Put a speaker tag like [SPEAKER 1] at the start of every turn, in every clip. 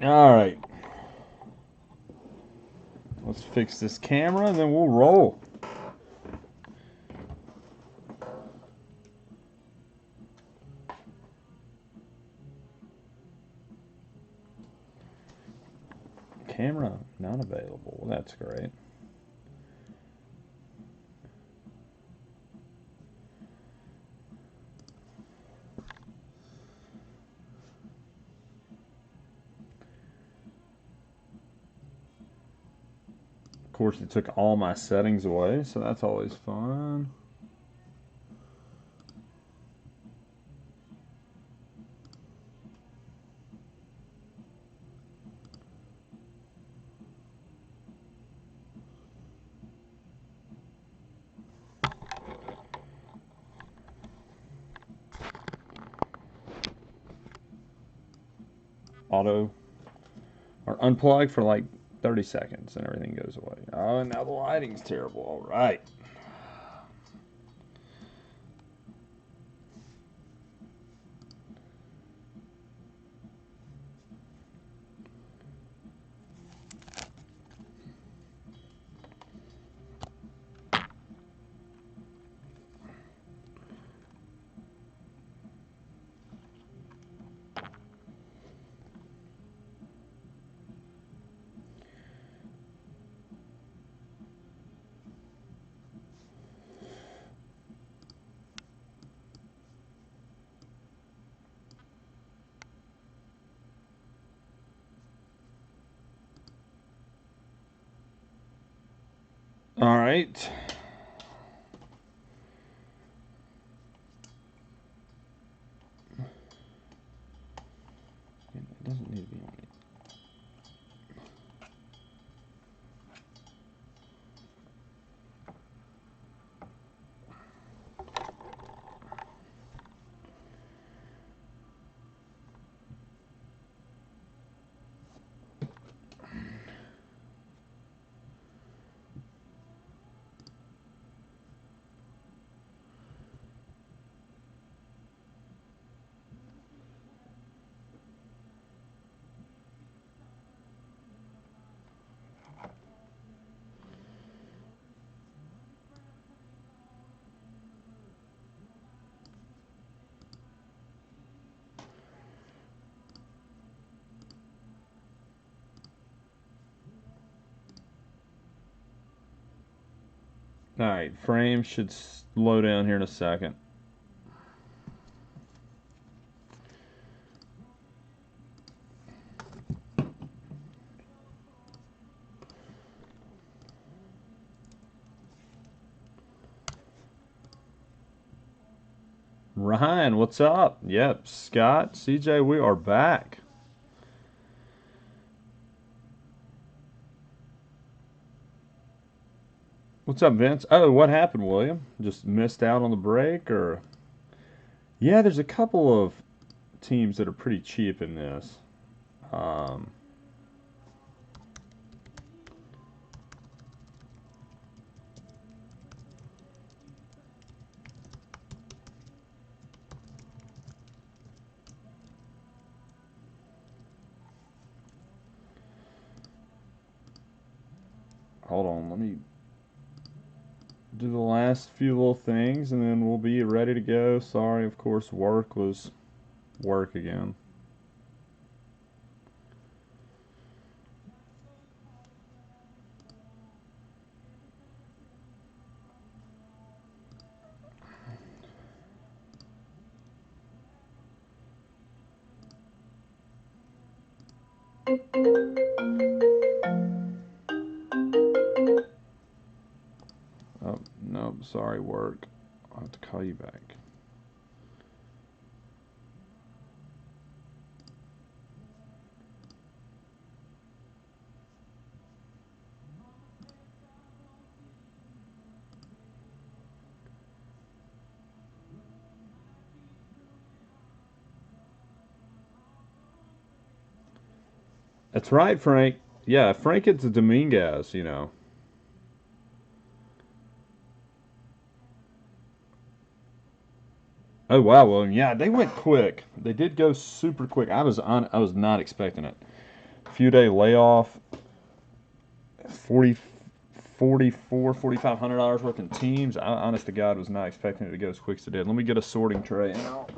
[SPEAKER 1] All right. Let's fix this camera and then we'll roll. Camera not available. Well, that's great. Of course, it took all my settings away, so that's always fun. Auto or unplug for like 30 seconds and everything goes away. Oh, and now the lighting's terrible. All right. All right. It doesn't need to be on it. All right, frame should slow down here in a second. Ryan, what's up? Yep, Scott, CJ, we are back. What's up, Vince? Oh, what happened, William? Just missed out on the break, or? Yeah, there's a couple of teams that are pretty cheap in this. Um, Hold on, let me do the last few little things, and then we'll be ready to go. Sorry, of course, work was work again. Oh, no, sorry, work. I'll have to call you back. That's right, Frank. Yeah, Frank it's a Dominguez, you know. Oh wow, well yeah, they went quick. They did go super quick. I was not expecting it. few day layoff, $4,500 worth in teams. I, honest to God, was not expecting it to go as quick as it did. Let me get a sorting tray out.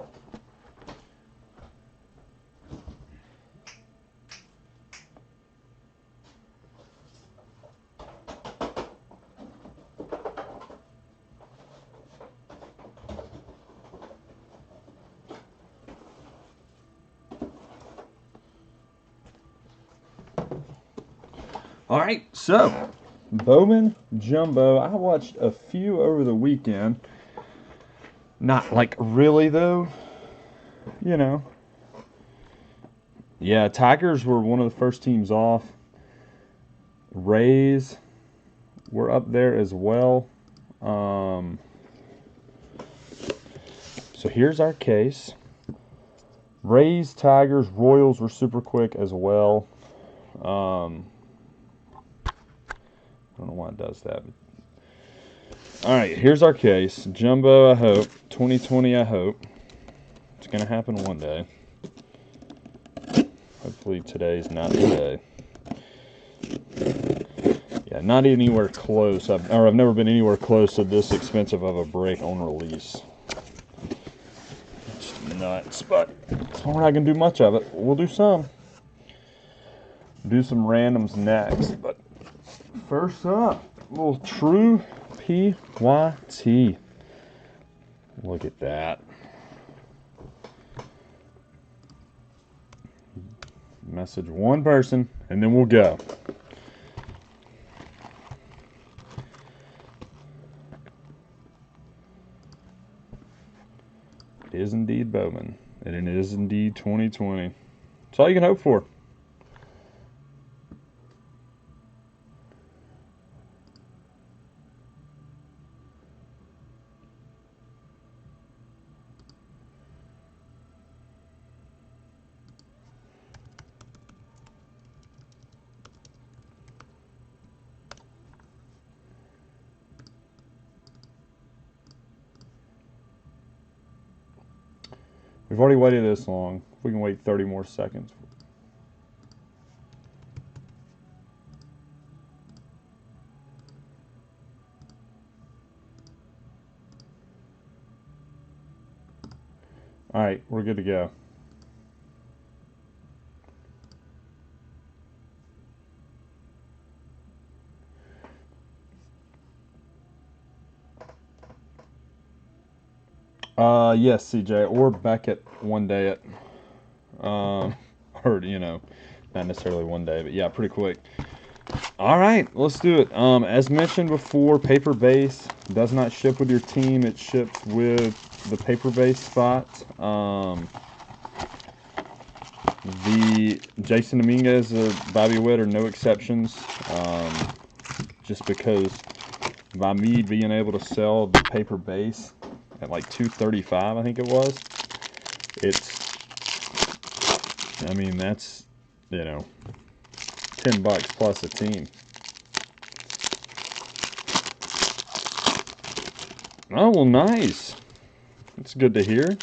[SPEAKER 1] All right, so Bowman Jumbo. I watched a few over the weekend. Not like really though, you know. Yeah, Tigers were one of the first teams off. Rays were up there as well. So here's our case. Rays, Tigers, Royals were super quick as well. I don't know why it does that. All right, here's our case. Jumbo, I hope. 2020, I hope. It's going to happen one day. Hopefully today's not the day. Yeah, not anywhere close. I've never been anywhere close to this expensive of a break on release. It's nuts, but we're not going to do much of it. We'll do some. Do some randoms next, but first up, a little true PYT. Look at that. Message one person, and then we'll go. It is indeed Bowman, and it is indeed 2020. That's all you can hope for. We've already waited this long. If we can wait 30 more seconds. All right, we're good to go. Yes, CJ, or Beckett one day it. Or, you know, not necessarily one day, but yeah, pretty quick. All right, let's do it. As mentioned before, paper base does not ship with your team. It ships with the paper base spot. The Jason Dominguez, Bobby Witt are no exceptions. Just because by me being able to sell the paper base at like $235, I think it was. I mean, that's, you know, $10 plus a team. Oh, well, nice. That's good to hear.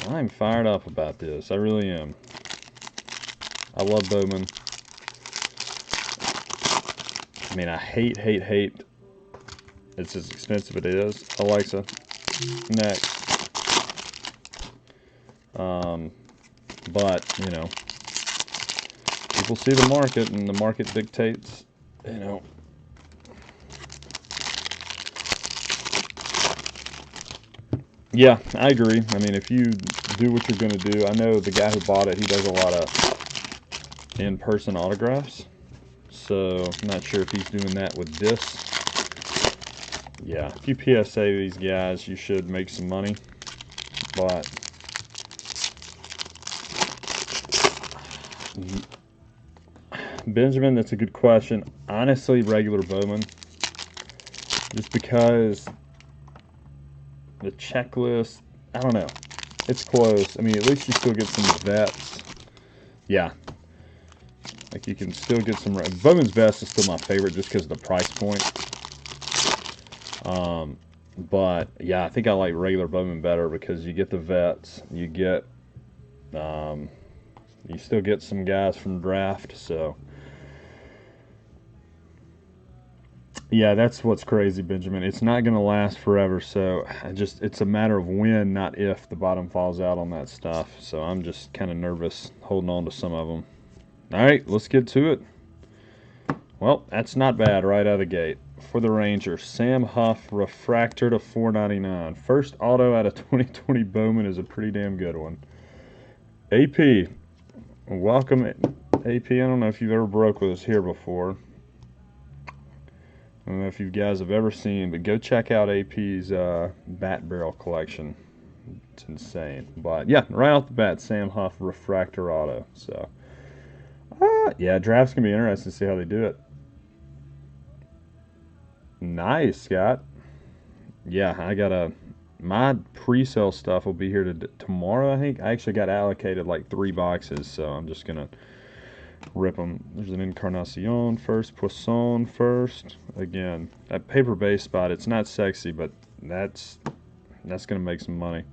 [SPEAKER 1] I'm fired up about this. I really am. I love Bowman. I mean, I hate. It's as expensive as it is. Alexa, next. But, you know, people see the market, and the market dictates, you know. Yeah, I agree. I mean, if you do what you're going to do, I know the guy who bought it, he does a lot of in-person autographs. So, I'm not sure if he's doing that with this. Yeah, if you PSA these guys, you should make some money. But Benjamin, that's a good question. Honestly, regular Bowman. Just because the checklist, I don't know. It's close. I mean, at least you still get some vets. Yeah. Like, you can still get some. Bowman's Best is still my favorite just because of the price point. But, yeah, I think I like regular Bowman better because you get the vets. You get You still get some guys from draft, so yeah, that's what's crazy, Benjamin. It's not going to last forever, so it's a matter of when, not if, the bottom falls out on that stuff. So I'm just kind of nervous holding on to some of them. All right, let's get to it. Well, that's not bad right out of the gate. For the Rangers, Sam Huff, refractor to $4.99. First auto out of 2020 Bowman is a pretty damn good one. AP, welcome. AP, I don't know if you've ever broke with us here before. I don't know if you guys have ever seen, but go check out AP's bat barrel collection. It's insane. But yeah, right off the bat, Sam Huff, refractor auto. So, yeah, draft's going to be interesting to see how they do it. Nice, Scott. Yeah, my pre-sale stuff will be here tomorrow, I think. I actually got allocated like 3 boxes, so I'm just going to rip them. There's an Encarnacion first, Poisson first. Again, that paper base spot, it's not sexy, but that's going to make some money.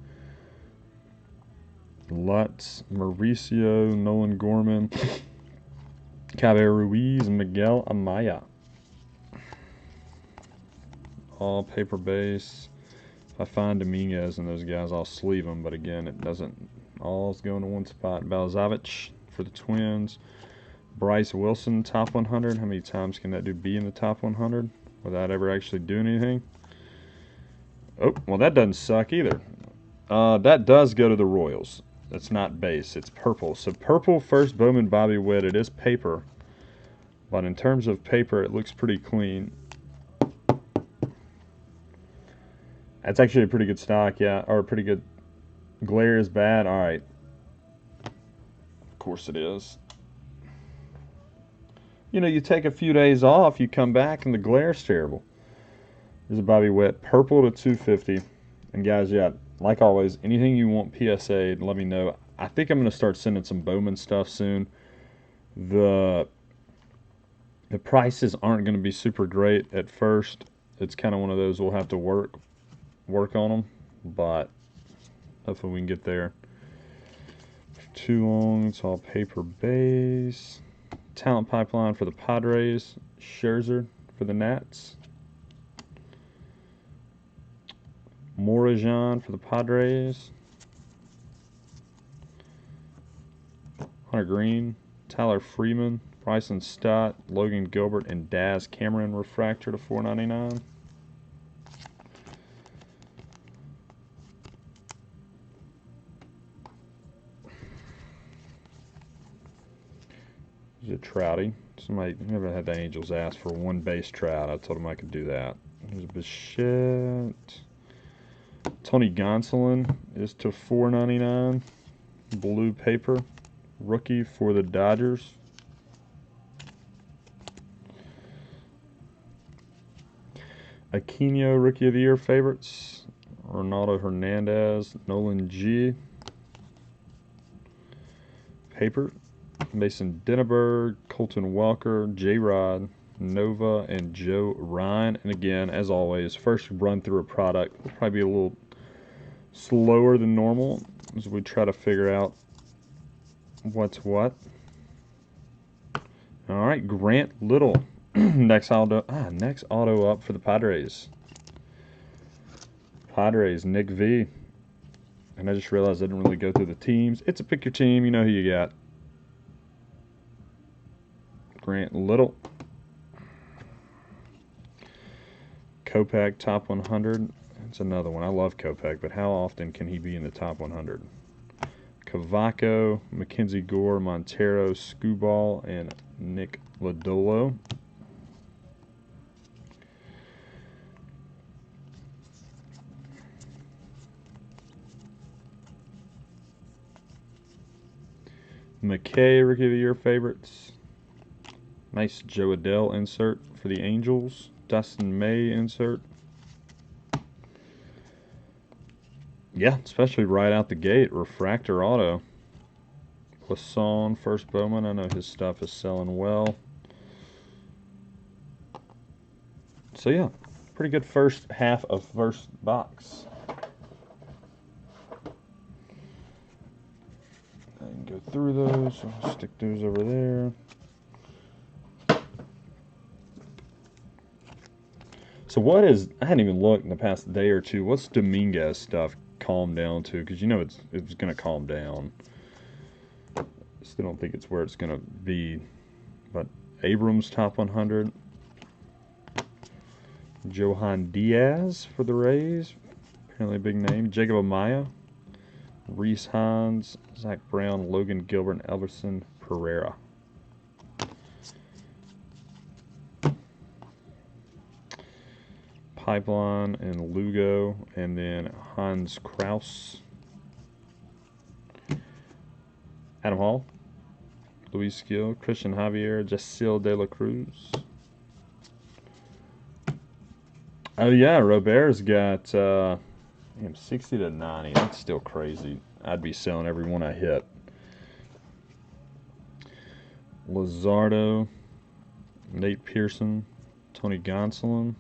[SPEAKER 1] Lutz, Mauricio, Nolan Gorman, Caballero Ruiz, Miguel Amaya. All paper base. If I find Dominguez and those guys, I'll sleeve them. But again, it doesn't. All's going to one spot. Balzavich for the Twins. Bryce Wilson, top 100. How many times can that dude be in the top 100 without ever actually doing anything? Oh, well, that doesn't suck either. That does go to the Royals. That's not base. It's purple. So purple first Bowman Bobby Witt. It is paper. But in terms of paper, it looks pretty clean. That's actually a pretty good stock, yeah. Or a pretty good. Glare is bad. All right. Of course it is. You know, you take a few days off, you come back, and the glare's terrible. There's a Bobby Witt. Purple to 250. And guys, yeah, like always, anything you want PSA, let me know. I think I'm going to start sending some Bowman stuff soon. The prices aren't going to be super great at first. It's kind of one of those we'll have to work on them, but hopefully we can get there. Too long, it's all paper base. Talent pipeline for the Padres. Scherzer for the Nats. Morajan for the Padres. Hunter Green, Tyler Freeman, Bryson Stott, Logan Gilbert, and Daz Cameron refractor to $4.99. There's a Trouty. Somebody never had the Angels ask for one base Trout. I told them I could do that. There's a Bichette. Tony Gonsolin is to $4.99. Blue paper. Rookie for the Dodgers. Aquino, Rookie of the Year favorites. Ronaldo Hernandez. Nolan G. Paper. Mason Denneberg, Colton Welker, J-Rod, Nova, and Joe Ryan. And again, as always, first run through a product will probably be a little slower than normal as we try to figure out what's what. All right, Grant Little, next auto up for the Padres. Padres, Nick V. And I just realized I didn't really go through the teams. It's a pick your team, you know who you got. Grant Little. Kopech, top 100. That's another one. I love Kopech, but how often can he be in the top 100? Cavaco, Mackenzie Gore, Montero, Skubal, and Nick Lodolo. McKay, Rookie of the Year favorites. Nice Joe Adell insert for the Angels. Dustin May insert. Yeah, especially right out the gate. Refractor auto. Poisson, first Bowman. I know his stuff is selling well. So yeah, pretty good first half of first box. and go through those. I'll stick those over there. So what is, I hadn't even looked in the past day or two, what's Dominguez stuff calmed down to? Because you know it's going to calm down. Still don't think it's where it's going to be. But Abrams top 100. Johan Diaz for the Rays. Apparently a big name. Jacob Amaya. Reese Hines. Zach Brown. Logan Gilbert. And Elverson Pereira. Pipeline and Lugo, and then Hans Kraus, Adam Hall, Luis Gil, Christian Javier, Jacil De La Cruz. Oh yeah, Robert's got 60 to 90. That's still crazy. I'd be selling every one I hit. Luzardo, Nate Pearson, Tony Gonsolin.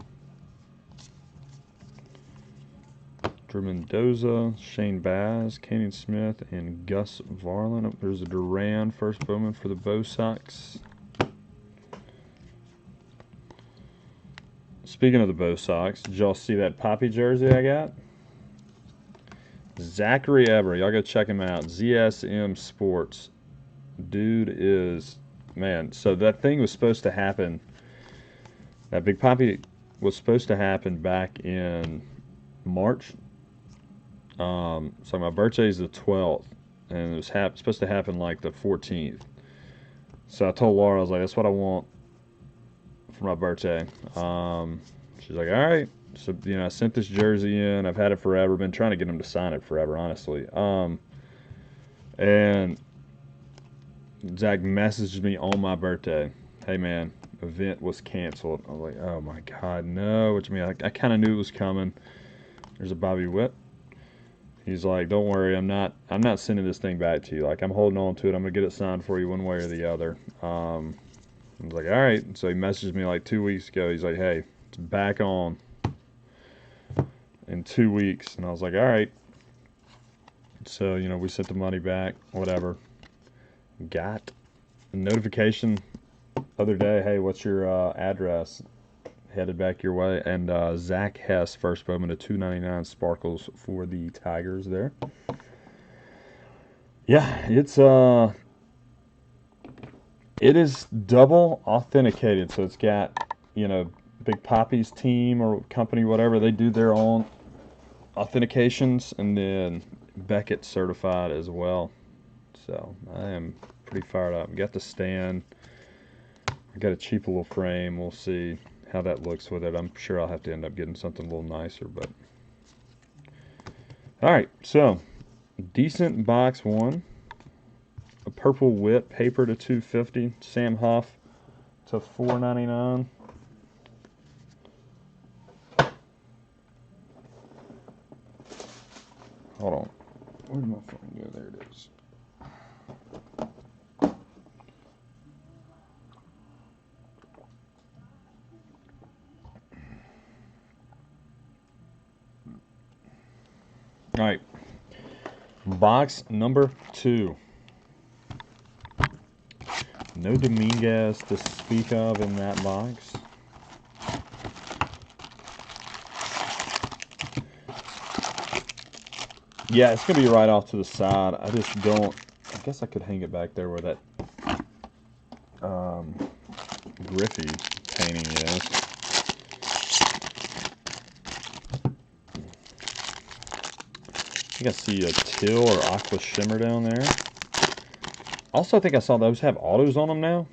[SPEAKER 1] Drew Mendoza, Shane Baz, Kenyon Smith, and Gus Varlin. Oh, there's a Duran first Bowman for the Bo Sox. Speaking of the Bo Sox, did y'all see that Poppy jersey I got? Zachary Eber. Y'all go check him out. ZSM Sports. Dude is, man, so that thing was supposed to happen. That Big Poppy was supposed to happen back in March. So my birthday is the 12th, and it was supposed to happen like the 14th. So I told Laura, I was like, that's what I want for my birthday. She's like, all right. So, you know, I sent this jersey in. I've had it forever. Been trying to get him to sign it forever, honestly. And Zach messaged me on my birthday. Hey, man, event was canceled. I was like, oh, my God, no. Which, I mean, I kind of knew it was coming. There's a Bobby Witt. He's like, don't worry, I'm not sending this thing back to you. Like, I'm holding on to it. I'm going to get it signed for you one way or the other. I was like, all right. So he messaged me like 2 weeks ago. He's like, hey, it's back on in 2 weeks. And I was like, all right. So, you know, we sent the money back, whatever. Got a notification other day, hey, what's your address? Headed back your way. And Zach Hess, first Bowman, to 299 sparkles for the Tigers there. Yeah, it is double authenticated. So it's got, you know, Big Poppy's team or company, whatever, they do their own authentications, and then Beckett certified as well. So I am pretty fired up. Got the stand. I got a cheap little frame. We'll see how that looks with it. I'm sure I'll have to end up getting something a little nicer, but all right. So decent box one. A purple whip paper to 250. Sam Huff to 499. Hold on. Where'd my phone go? There it is. All right, box number 2. No Dominguez to speak of in that box. Yeah, it's going to be right off to the side. I just don't, I guess I could hang it back there where that Griffey painting is. I think I see a teal or aqua shimmer down there. Also, I think I saw those have autos on them now.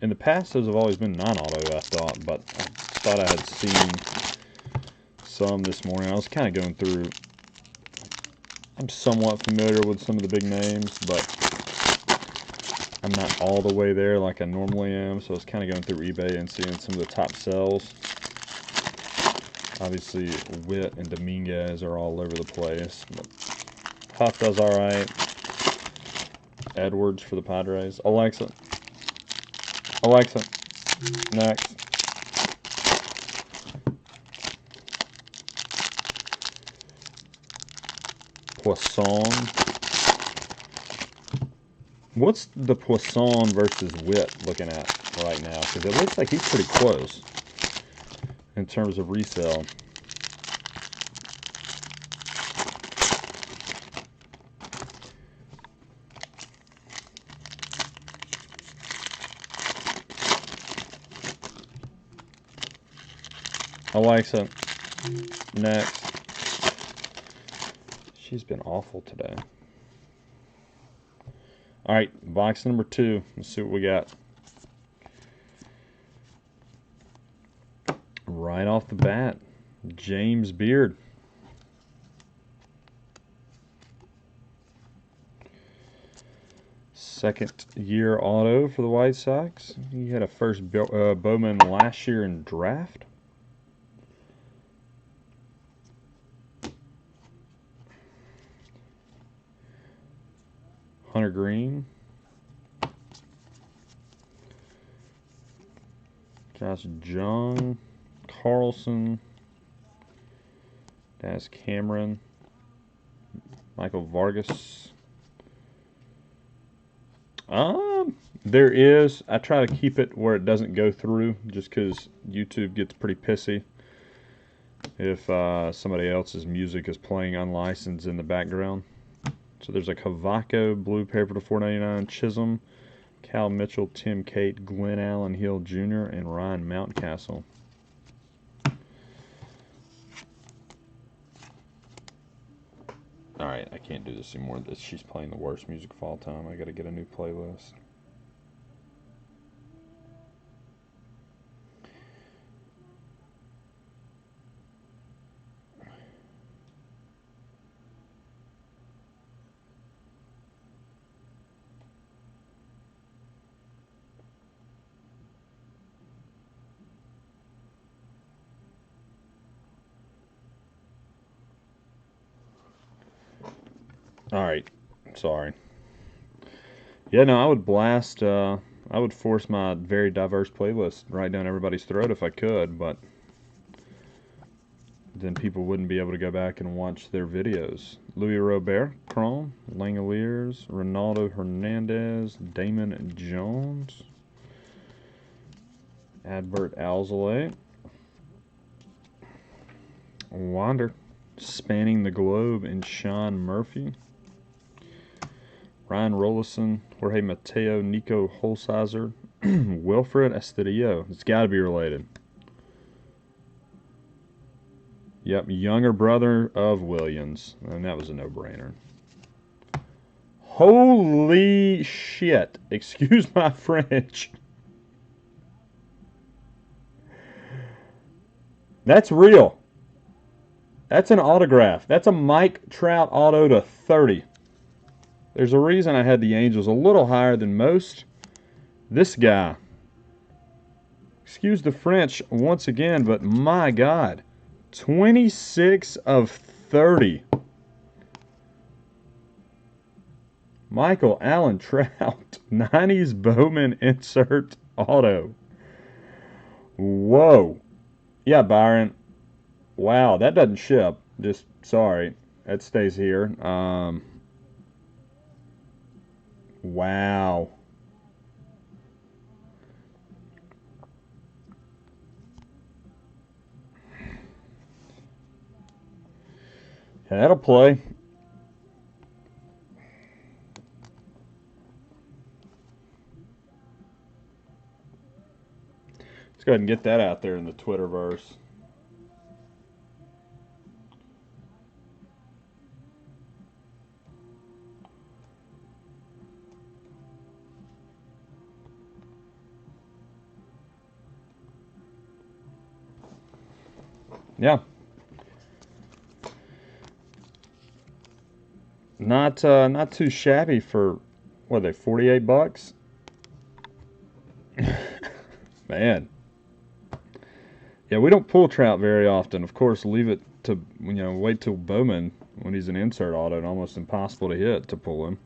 [SPEAKER 1] In the past, those have always been non-auto, I thought, but I thought I had seen some this morning. I was kind of going through. I'm somewhat familiar with some of the big names, but I'm not all the way there like I normally am. So I was kind of going through eBay and seeing some of the top sells. Obviously, Witt and Dominguez are all over the place, but Huff does all right. Edwards for the Padres. Alexa. Next. Poisson. What's the Poisson versus Witt looking at right now? Because it looks like he's pretty close in terms of resale. Alexa, next. She's been awful today. All right, box number 2. Let's see what we got. Right off the bat, James Beard. Second-year auto for the White Sox. He had a first Bowman last year in draft. Hunter Green. Josh Jung. Carlson. Daz Cameron. Michael Vargas. There is. I try to keep it where it doesn't go through, just because YouTube gets pretty pissy if somebody else's music is playing unlicensed in the background. So there's a Cavaco blue paper to $4.99, Chisholm, Cal Mitchell, Tim Cate, Glenn Allen Hill Jr., and Ryan Mountcastle. Alright, I can't do this anymore. She's playing the worst music of all time. I gotta get a new playlist. Alright, sorry. Yeah, no, I would blast, I would force my very diverse playlist right down everybody's throat if I could, but then people wouldn't be able to go back and watch their videos. Louis Robert, Chrome, Langoliers, Ronaldo Hernandez, Damon Jones, Adbert Alzolay, Wander, Spanning the Globe, and Sean Murphy. Ryan Rollison, Jorge Mateo, Nico Holsizer, Wilfred Astudillo. It's got to be related. Yep, younger brother of Williams. And that was a no-brainer. Holy shit. Excuse my French. That's real. That's an autograph. That's a Mike Trout auto to 30. There's a reason I had the Angels a little higher than most. This guy. Excuse the French once again, but my God. 26 of 30. Michael Allen Trout. 90s Bowman insert auto. Whoa. Yeah, Byron. Wow, that doesn't ship. Just, sorry. That stays here. Wow. Yeah, that'll play. Let's go ahead and get that out there in the Twitterverse. Yeah. Not too shabby for, what are they, 48 bucks? Man. Yeah, we don't pull Trout very often. Of course, leave it to, wait till Bowman when he's an insert auto, and almost impossible to hit to pull him.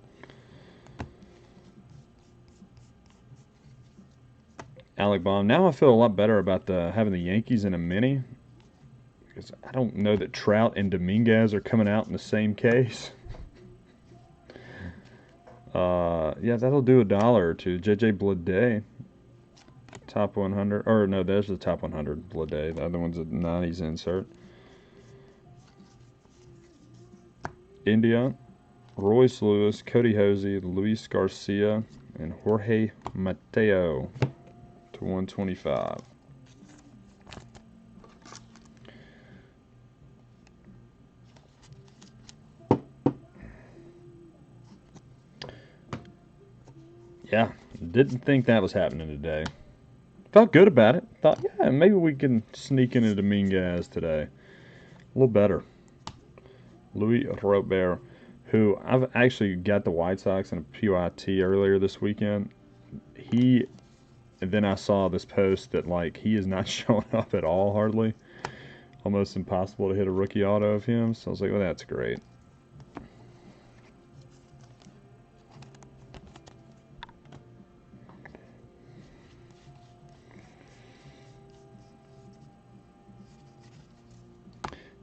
[SPEAKER 1] Alec Baum. Now I feel a lot better about having the Yankees in a mini, because I don't know that Trout and Dominguez are coming out in the same case. Yeah, that'll do $1 or two. JJ Bleday, top 100. Or no, there's the top 100 Bleday. The other one's a 90s insert. India, Royce Lewis, Cody Hosey, Luis Garcia, and Jorge Mateo to 125. Yeah, didn't think that was happening today. Felt good about it. Thought, yeah, maybe we can sneak into Dominguez today. A little better. Louis Robert, who I've actually got the White Sox in a PYT earlier this weekend. And then I saw this post that, like, he is not showing up at all, hardly. Almost impossible to hit a rookie auto of him. So I was like, well, that's great.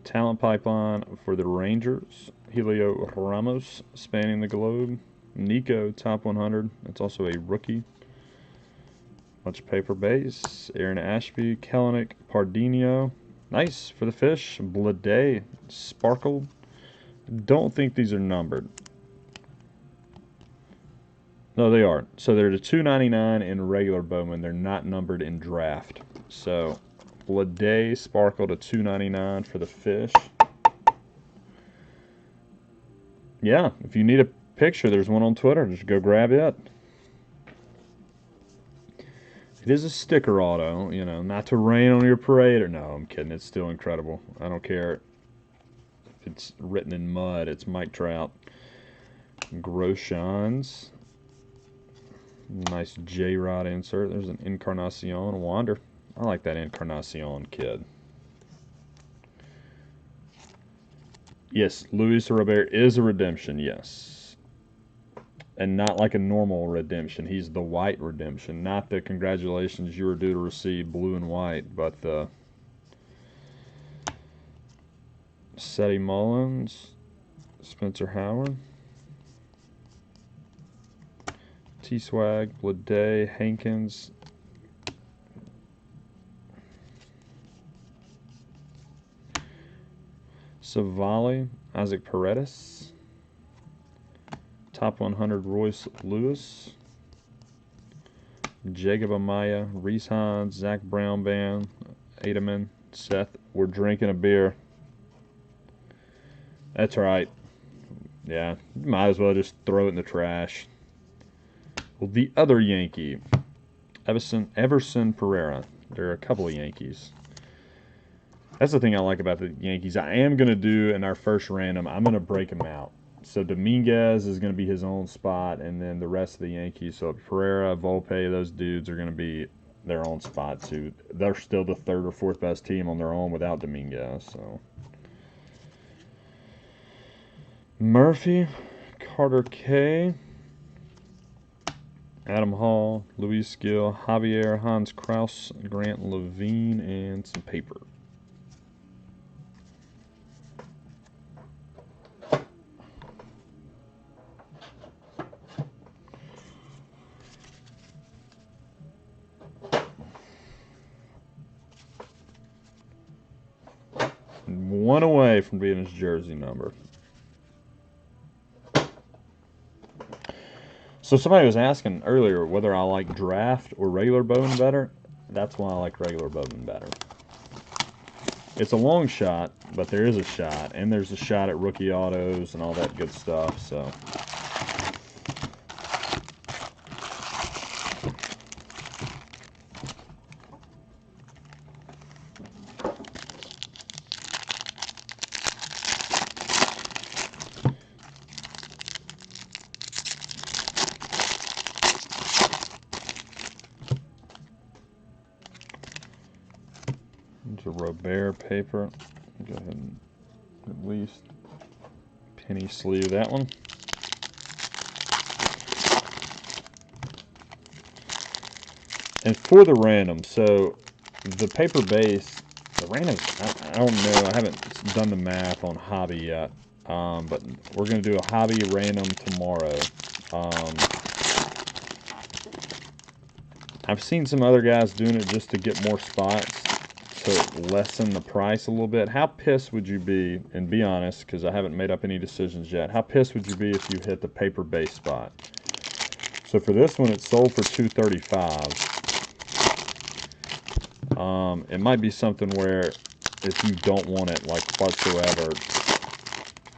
[SPEAKER 1] Talent pipeline for the Rangers. Helio Ramos, spanning the globe. Nico, top 100. That's also a rookie. Bunch of paper base. Aaron Ashby, Kellenic, Pardinho. Nice for the Fish. Bleday, sparkled. Don't think these are numbered. No, they aren't. So they're the $2.99 in regular Bowman. They're not numbered in draft. So Bleday sparkled to $2.99 for the Fish. Yeah, if you need a picture, there's one on Twitter. Just go grab it. It is a sticker auto, you know, not to rain on your parade. Or no, I'm kidding. It's still incredible. I don't care if it's written in mud. It's Mike Trout. Groshans. Nice J-Rod insert. There's an Encarnacion. Wander. I like that Encarnacion kid. Yes, Luis Robert is a redemption, yes. And not like a normal redemption. He's the white redemption. Not the congratulations, you were due to receive blue and white, but the Seti Mullins, Spencer Howard, T-Swag, Bleday, Hankins, Savali, Isaac Paredes, top 100 Royce Lewis, Jacob Amaya, Reese Hines, Zach Brown Band, Ademan, Seth. We're drinking a beer. That's right. Yeah, might as well just throw it in the trash. Well, the other Yankee, Everson Pereira. There are a couple of Yankees. That's the thing I like about the Yankees. I am going to do, in our first random, I'm going to break them out. So Dominguez is going to be his own spot, and then the rest of the Yankees, so Pereira, Volpe, those dudes are going to be their own spot, too. They're still the third or fourth best team on their own without Dominguez. So Murphy, Carter K., Adam Hall, Luis Gill, Javier, Hans Kraus, Grant Levine, and some paper. One away from being his jersey number. So somebody was asking earlier whether I like draft or regular Bowman better. That's why I like regular Bowman better. It's a long shot, but there is a shot. And there's a shot at rookie autos and all that good stuff. So there's a Robert paper. Go ahead and at least penny sleeve that one. And for the random, so the paper base, the randoms, I don't know, I haven't done the math on hobby yet, but we're going to do a hobby random tomorrow. I've seen some other guys doing it just to get more spots to lessen the price a little bit. How pissed would you be, and be honest, because I haven't made up any decisions yet, how pissed would you be if you hit the paper base spot? So for this one, it's sold for $235. It might be something where if you don't want it like whatsoever,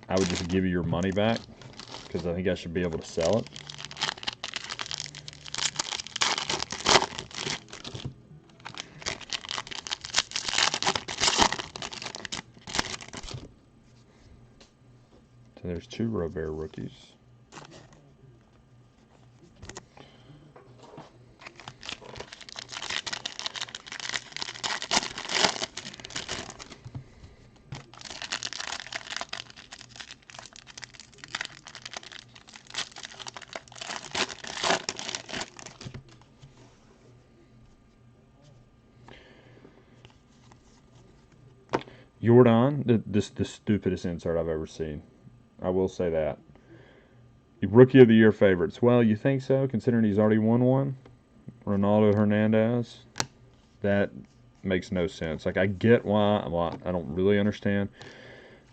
[SPEAKER 1] I would just give you your money back, because I think I should be able to sell it. So there's 2 Robert rookies. Jordan, this the stupidest insert I've ever seen. I will say that. Rookie of the Year favorites. Well, you think so, considering he's already won one? Ronaldo Hernandez? That makes no sense. Like, I get why. Well, I don't really understand.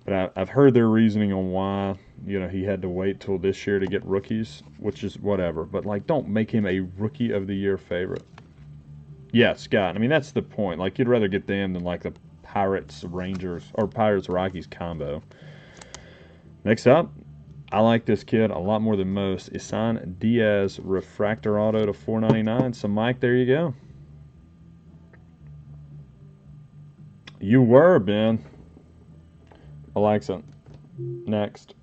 [SPEAKER 1] But I've heard their reasoning on why, you know, he had to wait till this year to get rookies, which is whatever. But, like, don't make him a Rookie of the Year favorite. Yeah, Scott. I mean, that's the point. Like, you'd rather get them than, like, the Pirates Rangers or Pirates Rockies combo. Next up, I like this kid a lot more than most. Isan Diaz refractor auto to $4.99. So Mike, there you go. You were, Ben. Alexa, next.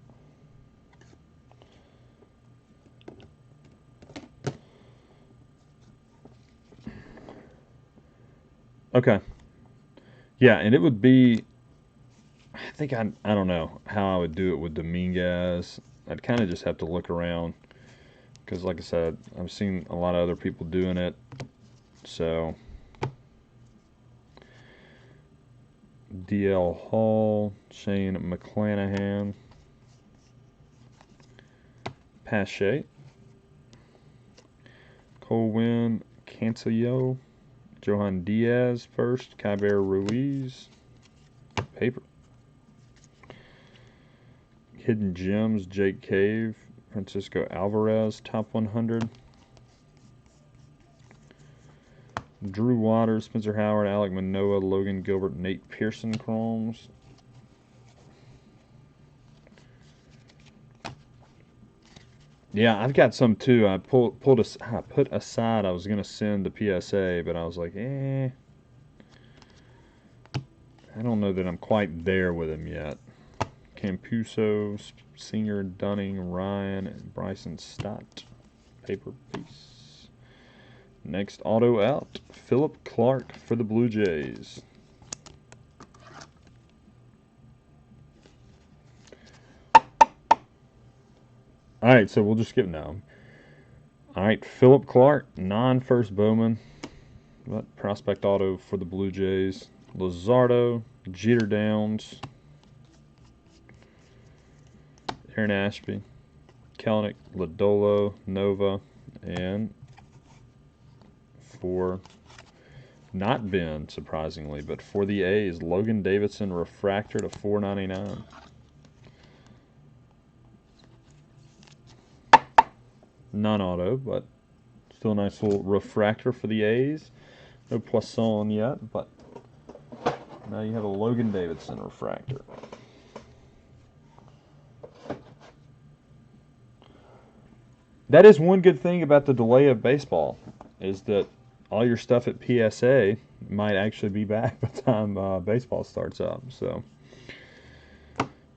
[SPEAKER 1] Okay. Yeah, and it would be, I think I don't know how I would do it with Dominguez. I'd kind of just have to look around because, like I said, I've seen a lot of other people doing it. So, DL Hall, Shane McClanahan, Pache, Colwyn Cancillo, Johan Diaz first, Kyber Ruiz, paper. Hidden Gems, Jake Cave, Francisco Alvarez, top 100. Drew Waters, Spencer Howard, Alec Manoah, Logan Gilbert, Nate Pearson chromes. Yeah, I've got some too. I put aside. I was gonna send the PSA, but I was like, I don't know that I'm quite there with him yet. Campuso, Senior Dunning, Ryan, and Bryson Stott. Paper piece. Next auto out, Philip Clark for the Blue Jays. All right, so we'll just skip now. All right, Philip Clark, non-first Bowman, but prospect auto for the Blue Jays. Luzardo, Jeter Downs, Aaron Ashby, Kelenic, Lodolo, Nova, and for not Ben, surprisingly, but for the A's, Logan Davidson refractor to $4.99. Non-auto, but still a nice little refractor for the A's. No Poisson yet, but now you have a Logan Davidson refractor. That is one good thing about the delay of baseball, is that all your stuff at PSA might actually be back by the time baseball starts up. So,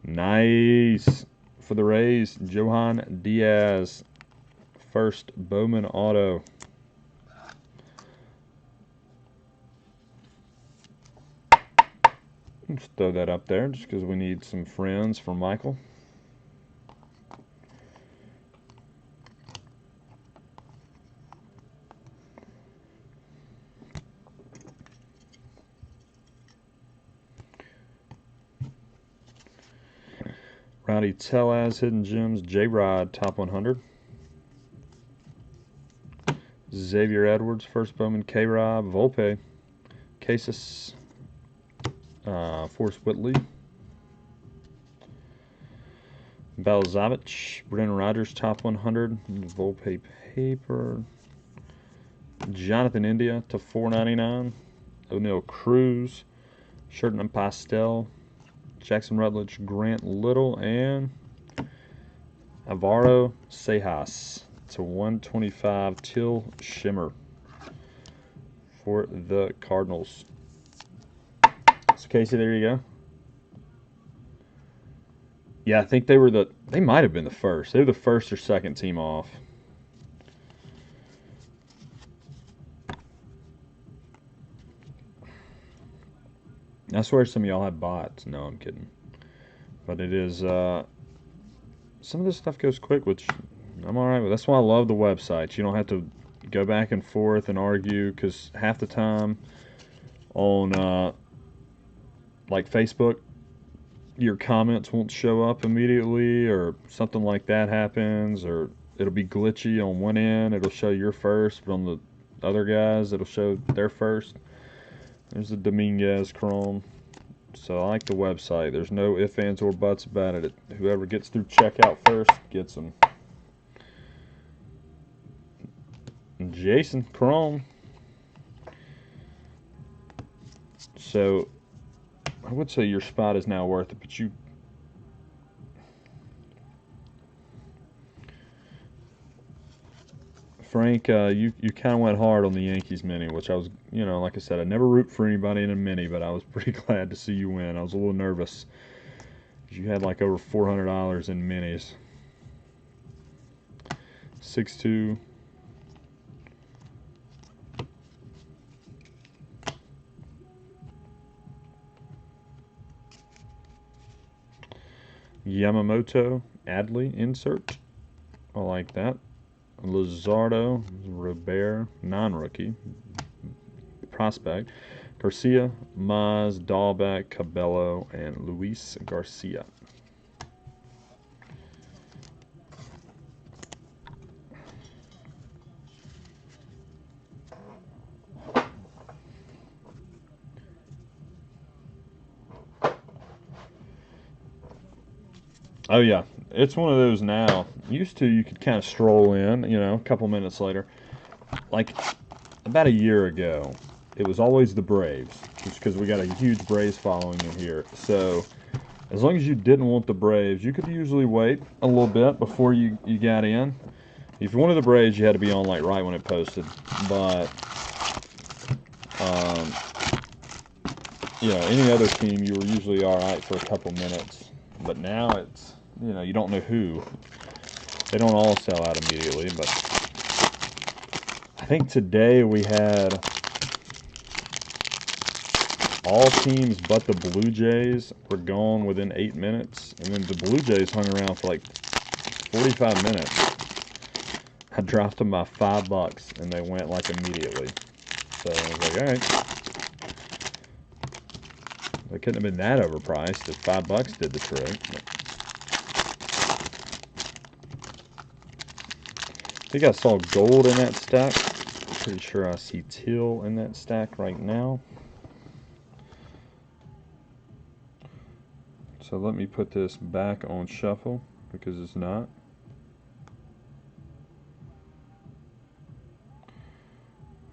[SPEAKER 1] nice. For the Rays, Johan Diaz, first Bowman auto. Let's throw that up there just because we need some friends for Michael. Rowdy Tellez, Hidden Gems, J-Rod, top 100. Xavier Edwards, first Bowman. K-Rob, Volpe, Casas, Forrest Whitley, Balzavich, Brennan Rogers, top 100, Volpe paper. Jonathan India to 4.99. O'Neal Cruz, Sherton Pastel, Jackson Rutledge, Grant Little, and Alvaro Sejas to 125. Till Shimmer for the Cardinals. So Casey, there you go. Yeah, I think they might have been the first. They were the first or second team off. I swear some of y'all have bots. No, I'm kidding. But it is, some of this stuff goes quick, which I'm alright with. That's why I love the websites. You don't have to go back and forth and argue, because half the time on, like Facebook, your comments won't show up immediately, or something like that happens, or it'll be glitchy on one end. It'll show your first, but on the other guys, it'll show their first. There's the Dominguez Chrome. So I like the website. There's no ifs, ands, or buts about it. Whoever gets through checkout first gets them. And Jason Chrome. So I would say your spot is now worth it, but you... Frank, you kind of went hard on the Yankees mini, which I was, like I said, I never root for anybody in a mini, but I was pretty glad to see you win. I was a little nervous. You had like over $400 in minis. 6-2. Yamamoto, Adley, insert. I like that. Luzardo, Robert, non-rookie, prospect. Garcia, Maz, Dahlbeck, Cabello, and Luis Garcia. Oh yeah, it's one of those now. Used to, you could kind of stroll in, a couple minutes later. Like about a year ago, it was always the Braves, just because we got a huge Braves following in here. So as long as you didn't want the Braves, you could usually wait a little bit before you got in. If you wanted the Braves, you had to be on like right when it posted. But any other team, you were usually all right for a couple minutes. But now it's, you don't know who. They don't all sell out immediately, but I think today we had all teams but the Blue Jays were gone within 8 minutes, and then the Blue Jays hung around for like 45 minutes. I dropped them by $5, and they went like immediately. So I was like, all right. They couldn't have been that overpriced if $5 did the trick. But I think I saw gold in that stack. Pretty sure I see teal in that stack right now. So let me put this back on shuffle because it's not.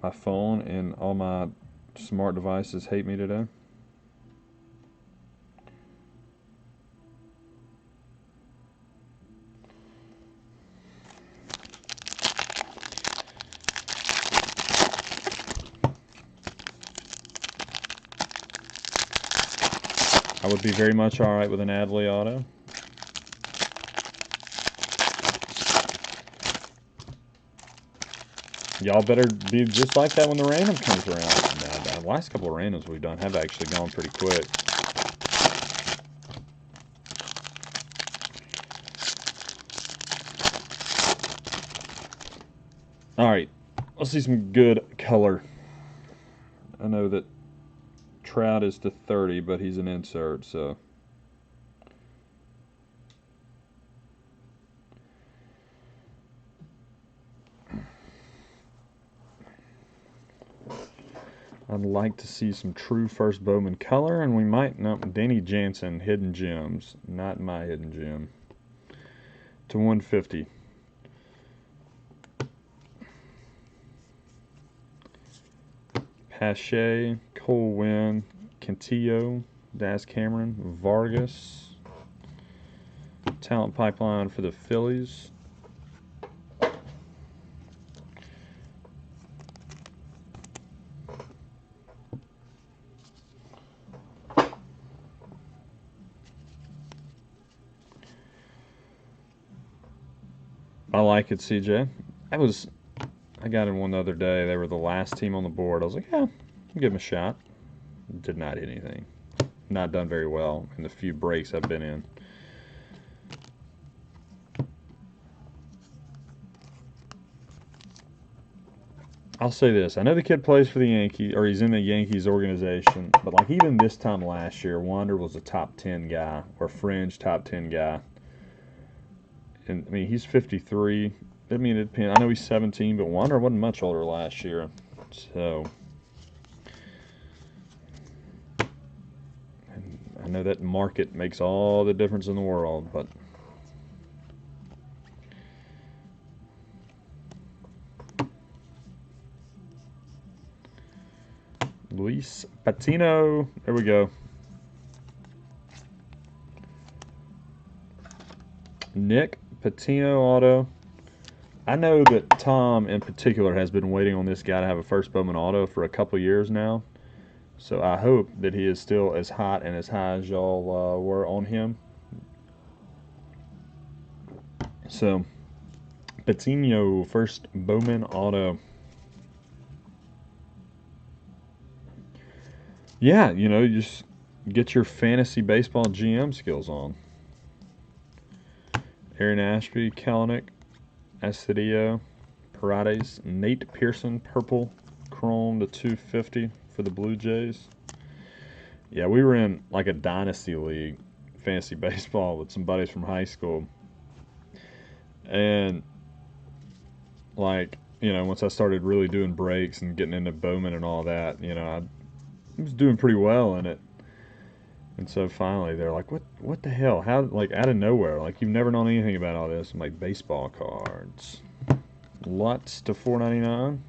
[SPEAKER 1] My phone and all my smart devices hate me today. I would be very much alright with an Adley auto. Y'all better be just like that when the random comes around. Now, the last couple of randoms we've done have actually gone pretty quick. Alright, let's see some good color. I know that Trout is to 30, but he's an insert, so. I'd like to see some true first Bowman color, and we might. No, Danny Jansen, hidden gems. Not my hidden gem. To 150. Pache, Cole Winn, Cantillo, Daz Cameron, Vargas. Talent pipeline for the Phillies. I like it, CJ. I got in one the other day. They were the last team on the board. I was like, yeah, I'll give them a shot. Did not hit anything. Not done very well in the few breaks I've been in. I'll say this. I know the kid plays for the Yankees, or he's in the Yankees organization, but like even this time last year, Wander was a top 10 guy, or fringe top 10 guy. And I mean, he's 53. I mean, it depends. I know he's 17, but Wander wasn't much older last year. So, and I know that market makes all the difference in the world, but Luis Patino. There we go. Nick Patino auto. I know that Tom in particular has been waiting on this guy to have a first Bowman auto for a couple years now. So I hope that he is still as hot and as high as y'all were on him. So, Patino, first Bowman auto. Yeah, you know, you just get your fantasy baseball GM skills on. Aaron Ashby, Kalanick, Astudillo, Paredes, Nate Pearson, purple, chrome to 250 for the Blue Jays. Yeah, we were in like a dynasty league, fantasy baseball, with some buddies from high school. And like, you know, once I started really doing breaks and getting into Bowman and all that, you know, I was doing pretty well in it. And so finally they're like, what the hell? How, like, out of nowhere, like, you've never known anything about all this. I'm like, baseball cards. Lutz to 4.99.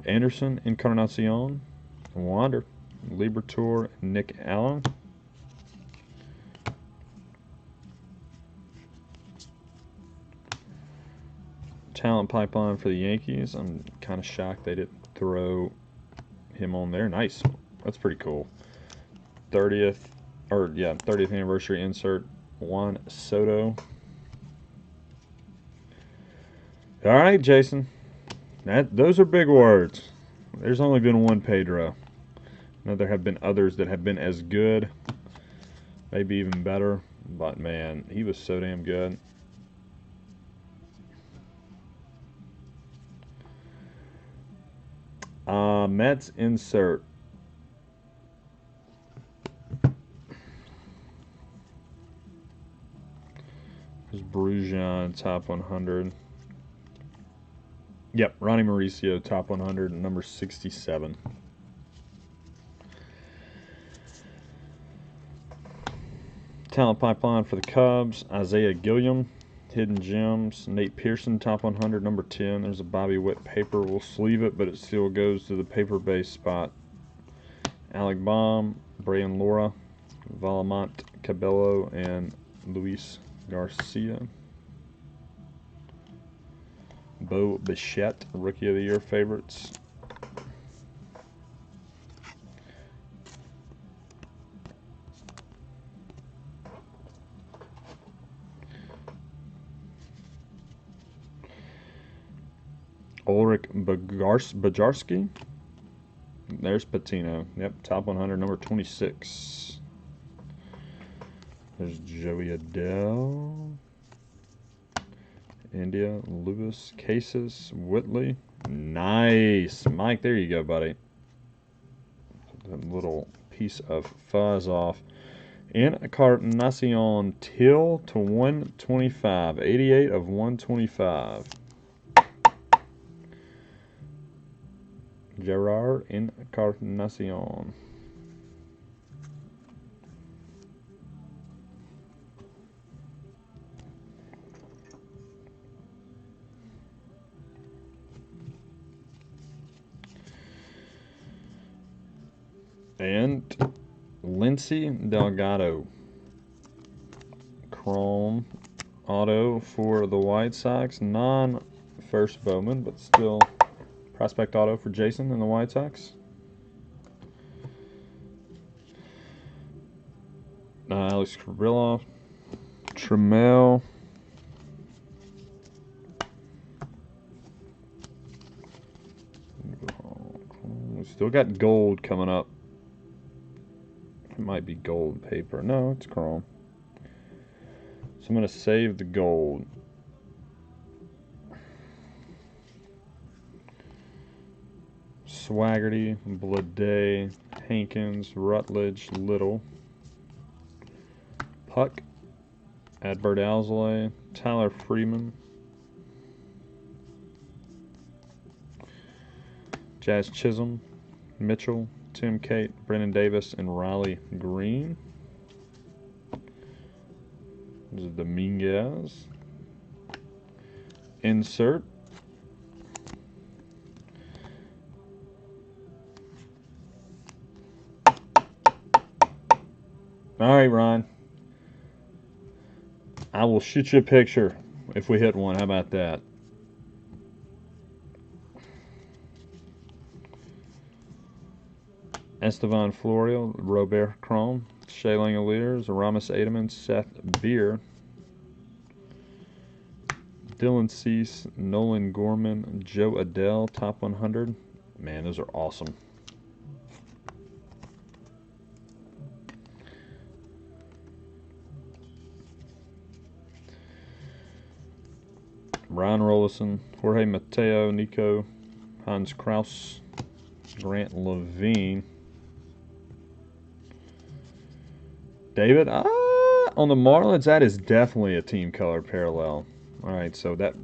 [SPEAKER 1] Anderson, Encarnacion, Wander, Liberatore, Nick Allen. Talent pipeline for the Yankees. I'm kind of shocked they didn't throw him on there. Nice. That's pretty cool. 30th anniversary insert, Juan Soto. All right, Jason. Those are big words. There's only been one Pedro. I know there have been others that have been as good, maybe even better, but man, he was so damn good. Mets insert. There's Brujan, top 100. Yep, Ronnie Mauricio, top 100, number 67. Talent pipeline for the Cubs, Isaiah Gilliam, hidden gems, Nate Pearson, top 100, number 10. There's a Bobby Witt paper. We'll sleeve it, but it still goes to the paper-based spot. Alec Baum, Brian Laura, Valamont Cabello, and Luis Garcia. Bo Bichette, Rookie of the Year favorites. Ulrich Bajarski. There's Patino. Yep, top 100, number 26. There's Joey Adele. India, Lewis, Cases, Whitley. Nice. Mike, there you go, buddy. That little piece of fuzz off. Encarnacion Till to 125. 88 of 125. Gerard Encarnacion. And Lindsey Delgado. Chrome auto for the White Sox. Non-first Bowman, but still prospect auto for Jason and the White Sox. Alex Kirilloff. Trammell. We still got gold coming up. It might be gold paper. No, it's chrome. So I'm going to save the gold. Swaggerty, Blade, Hankins, Rutledge, Little, Puck, Adbert Alzolay, Tyler Freeman, Jazz Chisholm, Mitchell, Tim Cate, Brennan Davis, and Riley Green. This is Dominguez. Insert. All right, Ron. I will shoot you a picture if we hit one. How about that? Estevan Florial, Robert Chrome, Shea Langoliers, Aramis Ademan, Seth Beer, Dylan Cease, Nolan Gorman, Joe Adele, top 100. Man, those are awesome. Ryan Rollison, Jorge Mateo, Nico, Hans Kraus, Grant Levine. David, on the Marlins, that is definitely a team color parallel. All right, so that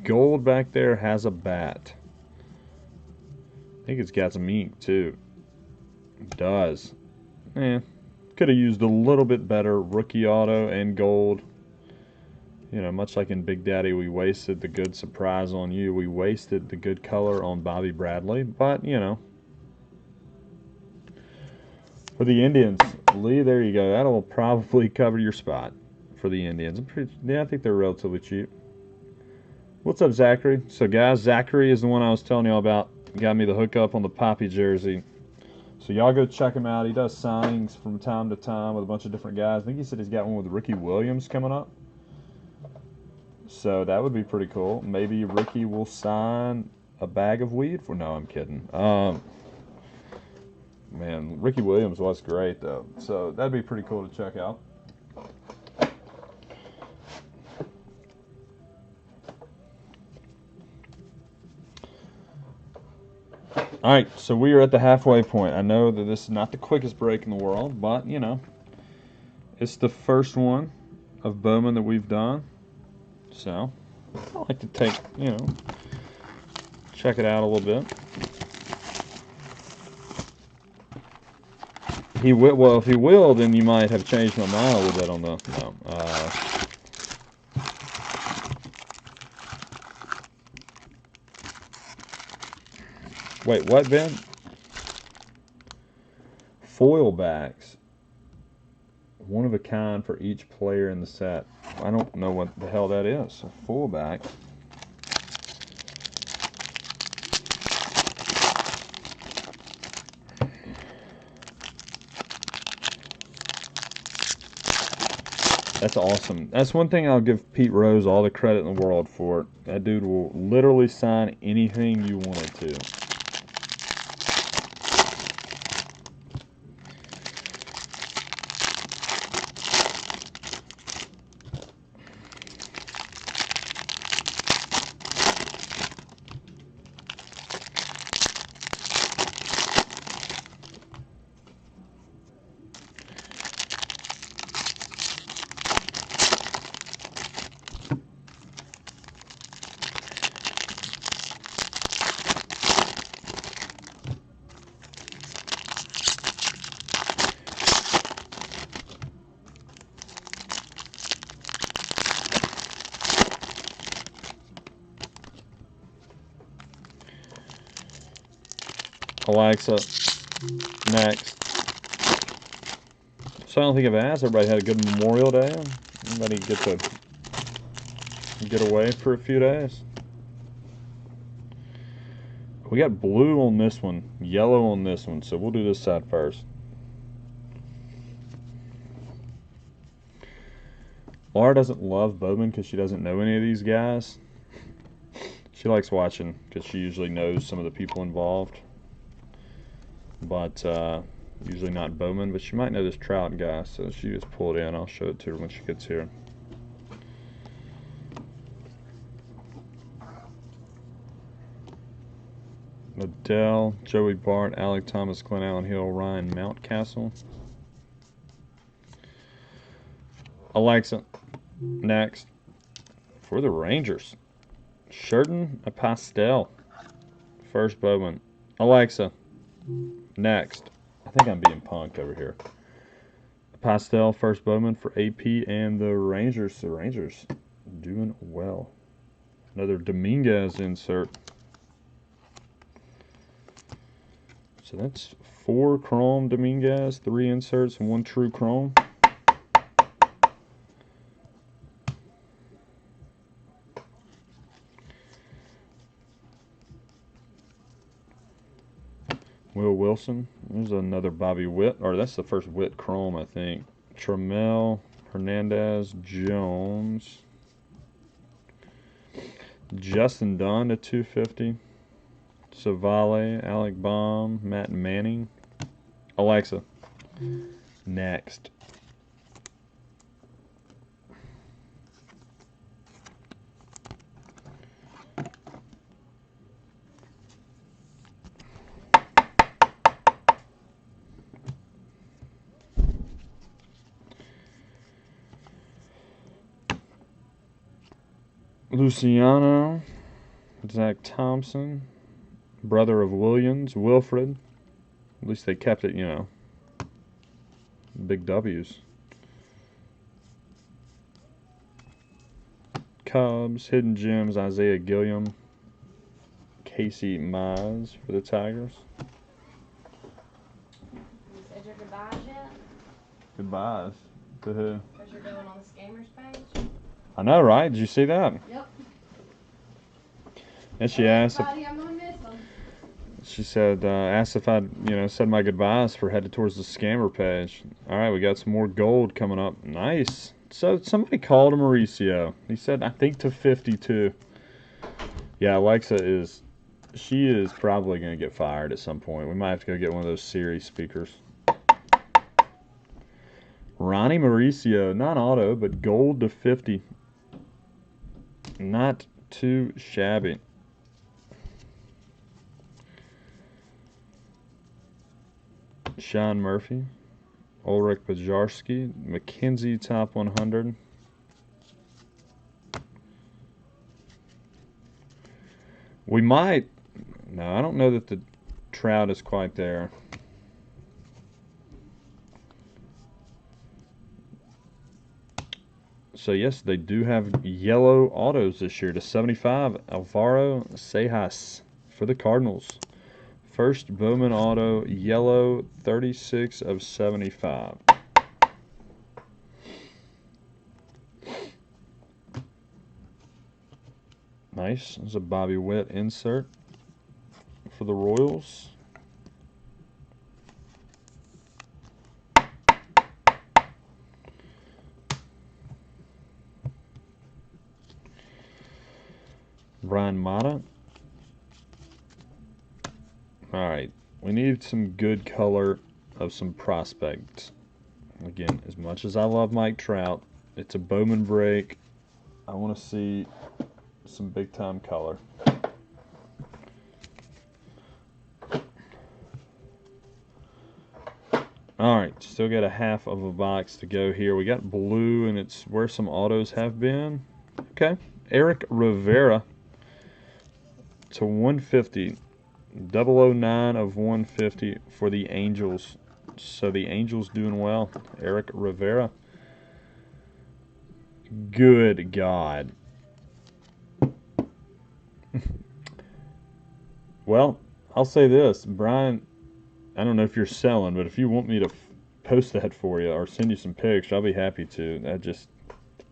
[SPEAKER 1] gold back there has a bat. I think it's got some ink, too. It does. Could have used a little bit better rookie auto and gold. You know, much like in Big Daddy, we wasted the good surprise on you. We wasted the good color on Bobby Bradley. But, you know, for the Indians, Lee, there you go. That'll probably cover your spot for the Indians. I think they're relatively cheap. What's up, Zachary? So, guys, Zachary is the one I was telling y'all about. Got me the hookup on the Poppy jersey. So, y'all go check him out. He does signings from time to time with a bunch of different guys. I think he said he's got one with Ricky Williams coming up. So, that would be pretty cool. Maybe Ricky will sign a bag of weed for... No, I'm kidding. Man, Ricky Williams was great, though. So, that'd be pretty cool to check out. All right, so we are at the halfway point. I know that this is not the quickest break in the world, but, you know, it's the first one of Bowman that we've done. So, I like to take, you know, check it out a little bit. He will, well, if he will, then you might have changed my mind a little bit on the, wait, what, Ben? Foil backs. One of a kind for each player in the set. I don't know what the hell that is. A foil back. That's awesome. That's one thing I'll give Pete Rose all the credit in the world for. That dude will literally sign anything you wanted to. Alexa, next. So I don't think I've asked. Everybody had a good Memorial Day. Everybody get to get away for a few days. We got blue on this one, yellow on this one, so we'll do this side first. Laura doesn't love Bowman because she doesn't know any of these guys. She likes watching because she usually knows some of the people involved. But usually not Bowman, but she might know this Trout guy, so she just pulled in. I'll show it to her when she gets here. Adele, Joey Bart, Alec Thomas, Glenn Allen Hill, Ryan Mountcastle. Alexa, next. For the Rangers, Sheridan, a pastel. First Bowman. Alexa, next. I think I'm being punked over here. A pastel, first Bowman for AP and the Rangers. The Rangers doing well. Another Dominguez insert. So that's 4 chrome Dominguez, 3 inserts, and 1 true chrome. Will Wilson. There's another Bobby Witt. Or that's the first Witt chrome, I think. Trammell, Hernandez, Jones. Justin Dunn to 250. Savale, Alec Baum, Matt Manning. Alexa, next. Luciano, Zach Thompson, brother of Williams, Wilfred. At least they kept it, you know. Big W's. Cubs, Hidden Gems, Isaiah Gilliam, Casey Mize for the Tigers.
[SPEAKER 2] You said your goodbyes yet?
[SPEAKER 1] Goodbyes. To who?
[SPEAKER 2] Because you're going on the Scammers page?
[SPEAKER 1] I know, right? Did you see that?
[SPEAKER 2] Yep.
[SPEAKER 1] And she asked if,
[SPEAKER 2] I'm gonna miss them.
[SPEAKER 1] she said, asked if I'd, you know, said my goodbyes for headed towards the scammer page. All right, we got some more gold coming up. Nice. So somebody called Mauricio. He said, I think to 52. Yeah, Alexa is, she is probably going to get fired at some point. We might have to go get one of those Siri speakers. Ronnie Mauricio, not auto, but gold to 50. Not too shabby. Sean Murphy, Ulrich Bajarski, McKenzie top 100. We might, no, I don't know that the Trout is quite there. So yes, they do have yellow autos this year to 75. Alvaro Seijas for the Cardinals. First Bowman auto, yellow, 36 of 75. Nice. There's a Bobby Witt insert for the Royals. Brian Mata. All right, we need some good color of some prospects. Again, as much as I love Mike Trout, it's a Bowman break. I want to see some big time color. All right, still got a half of a box to go here. We got blue, and it's where some autos have been. Okay, Eric Rivera to 150. 009 of 150 for the Angels. So the Angels doing well. Eric Rivera. Good God. Well, I'll say this, Brian, I don't know if you're selling, but if you want me to post that for you or send you some pics, I'll be happy to.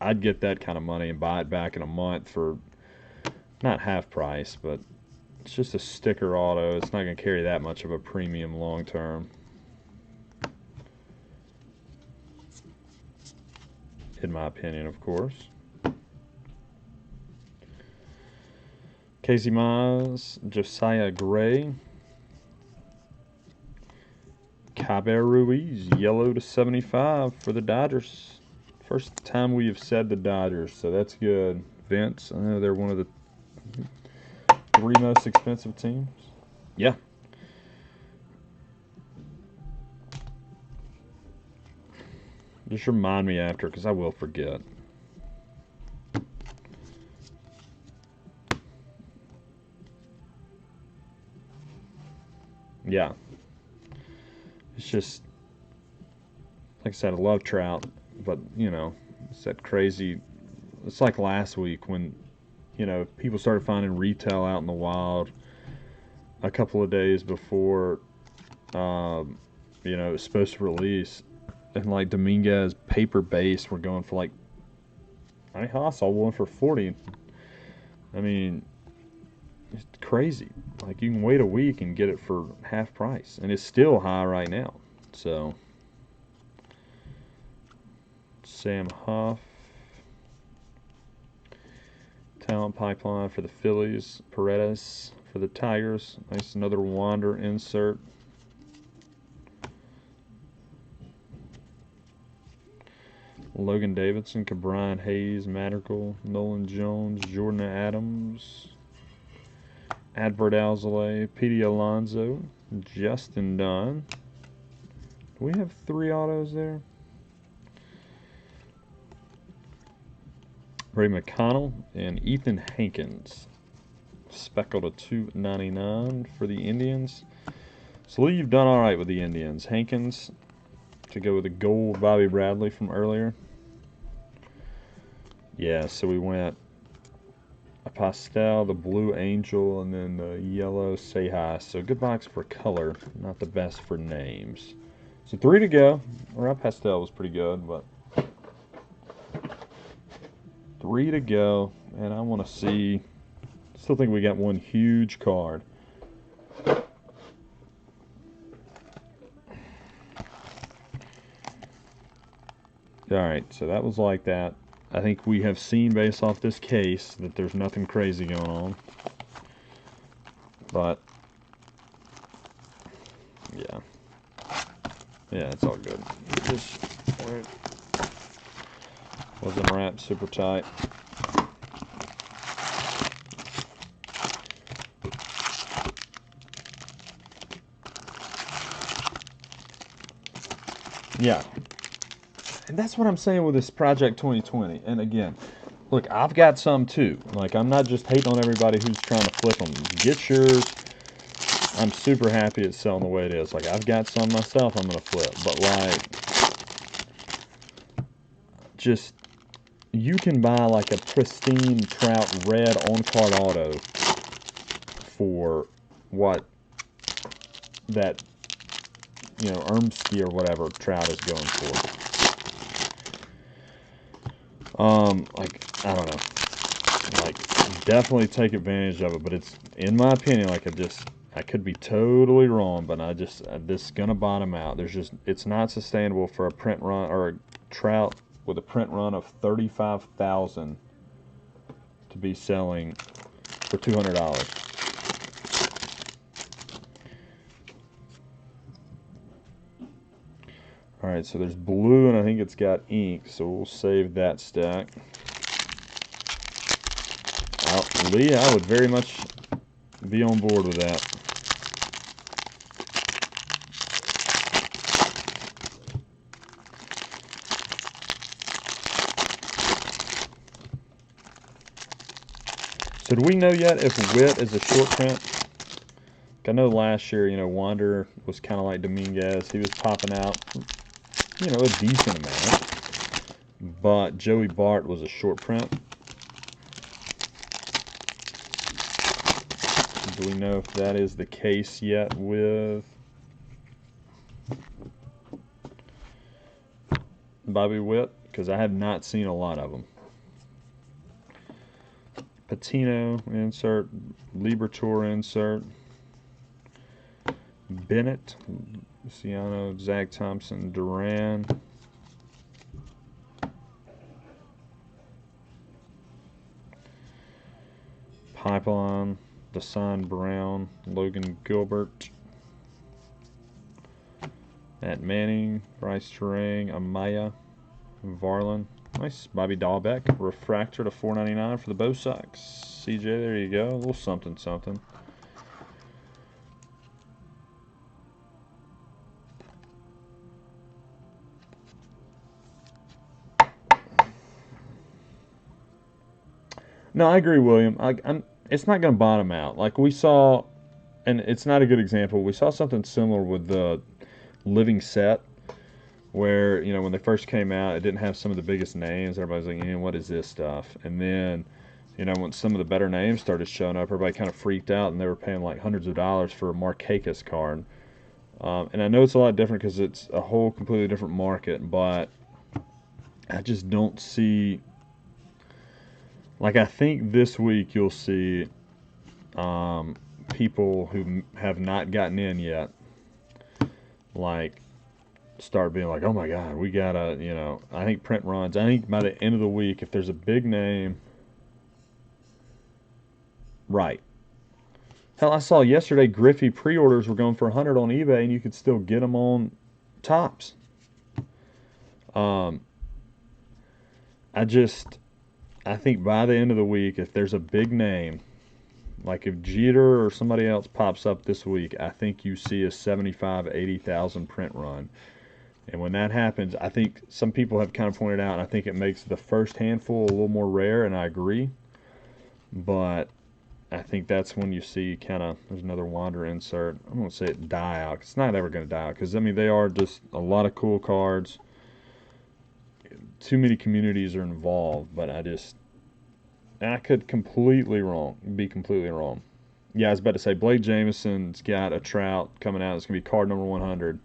[SPEAKER 1] I'd get that kind of money and buy it back in a month for not half price, but it's just a sticker auto. It's not going to carry that much of a premium long term. In my opinion, of course. Casey Mize, Josiah Gray, Caber Ruiz, yellow to 75 for the Dodgers. First time we have said the Dodgers, so that's good. Vince, I know they're one of the 3 most expensive teams. Yeah. Just remind me after, because I will forget. Yeah. It's just, like I said, I love Trout, but, you know, it's that crazy. It's like last week when, you know, people started finding retail out in the wild a couple of days before, you know, it was supposed to release. And like Dominguez paper base, we're going for like, I mean, I saw one for 40. I mean, it's crazy. Like you can wait a week and get it for half price, and it's still high right now. So, Sam Huff, talent pipeline for the Phillies. Paredes for the Tigers. Nice, another Wander insert. Logan Davidson, Cabrian Hayes, Madrigal, Nolan Jones, Jordan Adams, Adbert Alzolay, Petey Alonso, Justin Dunn. Do we have 3 autos there? Ray McConnell and Ethan Hankins. Speckled to 299 for the Indians. So Lee, you've done all right with the Indians. Hankins to go with the gold Bobby Bradley from earlier. Yeah, so we went a pastel, the blue angel, and then the yellow say hi. So good box for color, not the best for names. So 3 to go. Our pastel was pretty good, but 3 to go. And I want to see, still think we got one huge card. Alright, so that was like that. I think we have seen, based off this case, that there's nothing crazy going on. But, yeah. Yeah, it's all good. Just wasn't wrapped super tight. Yeah. And that's what I'm saying with this Project 2020. And again, look, I've got some too. Like, I'm not just hating on everybody who's trying to flip them. Get yours. I'm super happy it's selling the way it is. Like, I've got some myself I'm going to flip. But, like, just, you can buy, like, a pristine Trout red on-card auto for what that, you know, Ermsky or whatever Trout is going for. Like, I don't know. Like, definitely take advantage of it, but it's, in my opinion, like, I could be totally wrong, but this is gonna bottom out. There's just, it's not sustainable for a print run, or a Trout with a print run of 35,000 to be selling for $200. Alright, so there's blue, and I think it's got ink, so we'll save that stack. Lee, I would very much be on board with that. So do we know yet if Witt is a short print? I know last year, you know, Wander was kind of like Dominguez. He was popping out, you know, a decent amount. But Joey Bart was a short print. Do we know if that is the case yet with Bobby Witt? Because I have not seen a lot of them. Patino insert, Liberatore insert, Bennett, Luciano, Zach Thompson, Duran. Pipeline, Desan Brown, Logan Gilbert, Matt Manning, Bryce Terang, Amaya, Varlin. Nice. Bobby Dahlbeck, refractor to $4.99 for the Bo Sox. CJ, there you go. A little something, something. No, I agree, William. It's not going to bottom out. Like we saw, and it's not a good example. We saw something similar with the Living Set, where, you know, when they first came out, it didn't have some of the biggest names. Everybody's like, what is this stuff? And then, you know, when some of the better names started showing up, everybody kind of freaked out, and they were paying like hundreds of dollars for a Markakis card. And I know it's a lot different because it's a whole completely different market, but I just don't see. Like, I think this week you'll see people who have not gotten in yet, like, start being like, oh my God, we gotta, you know, I think print runs. I think by the end of the week, if there's a big name, right. Hell, I saw yesterday Griffey pre-orders were going for $100 on eBay, and you could still get them on Topps. I think by the end of the week, if there's a big name, like if Jeter or somebody else pops up this week, I think you see a 75,000, 80,000 print run. And when that happens, I think some people have kind of pointed out, and I think it makes the first handful a little more rare, and I agree. But I think that's when you see kind of, there's another Wander insert. I'm going to say it die out. It's not ever going to die out because, I mean, they are just a lot of cool cards. Too many communities are involved, but I could be completely wrong. Yeah, I was about to say Blake Jameson's got a Trout coming out. It's going to be card number 100,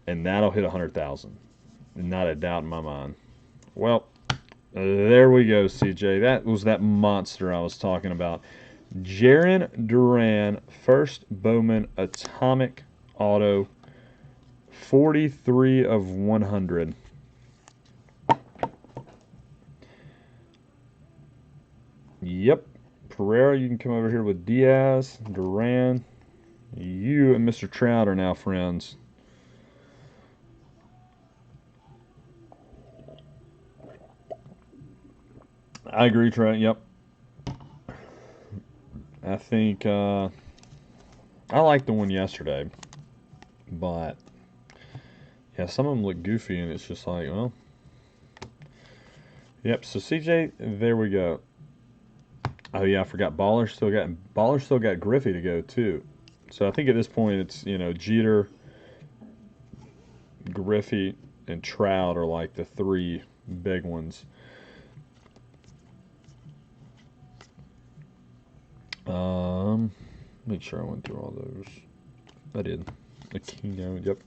[SPEAKER 1] and that'll hit 100,000. Not a doubt in my mind. Well, there we go, CJ. That was that monster I was talking about. Jarren Duran, first Bowman Atomic Auto, 43 of 100. Yep. Pereira, you can come over here with Diaz, Duran. You and Mr. Trout are now friends. I agree, Trent. Yep. I think I liked the one yesterday, but yeah, some of them look goofy, and it's just like, well, yep. So CJ, there we go. Oh yeah, I forgot. Baller still got Griffey to go too. So I think at this point it's, you know, Jeter, Griffey, and Trout are like the three big ones. Make sure I went through all those. I did. Aquino, yep.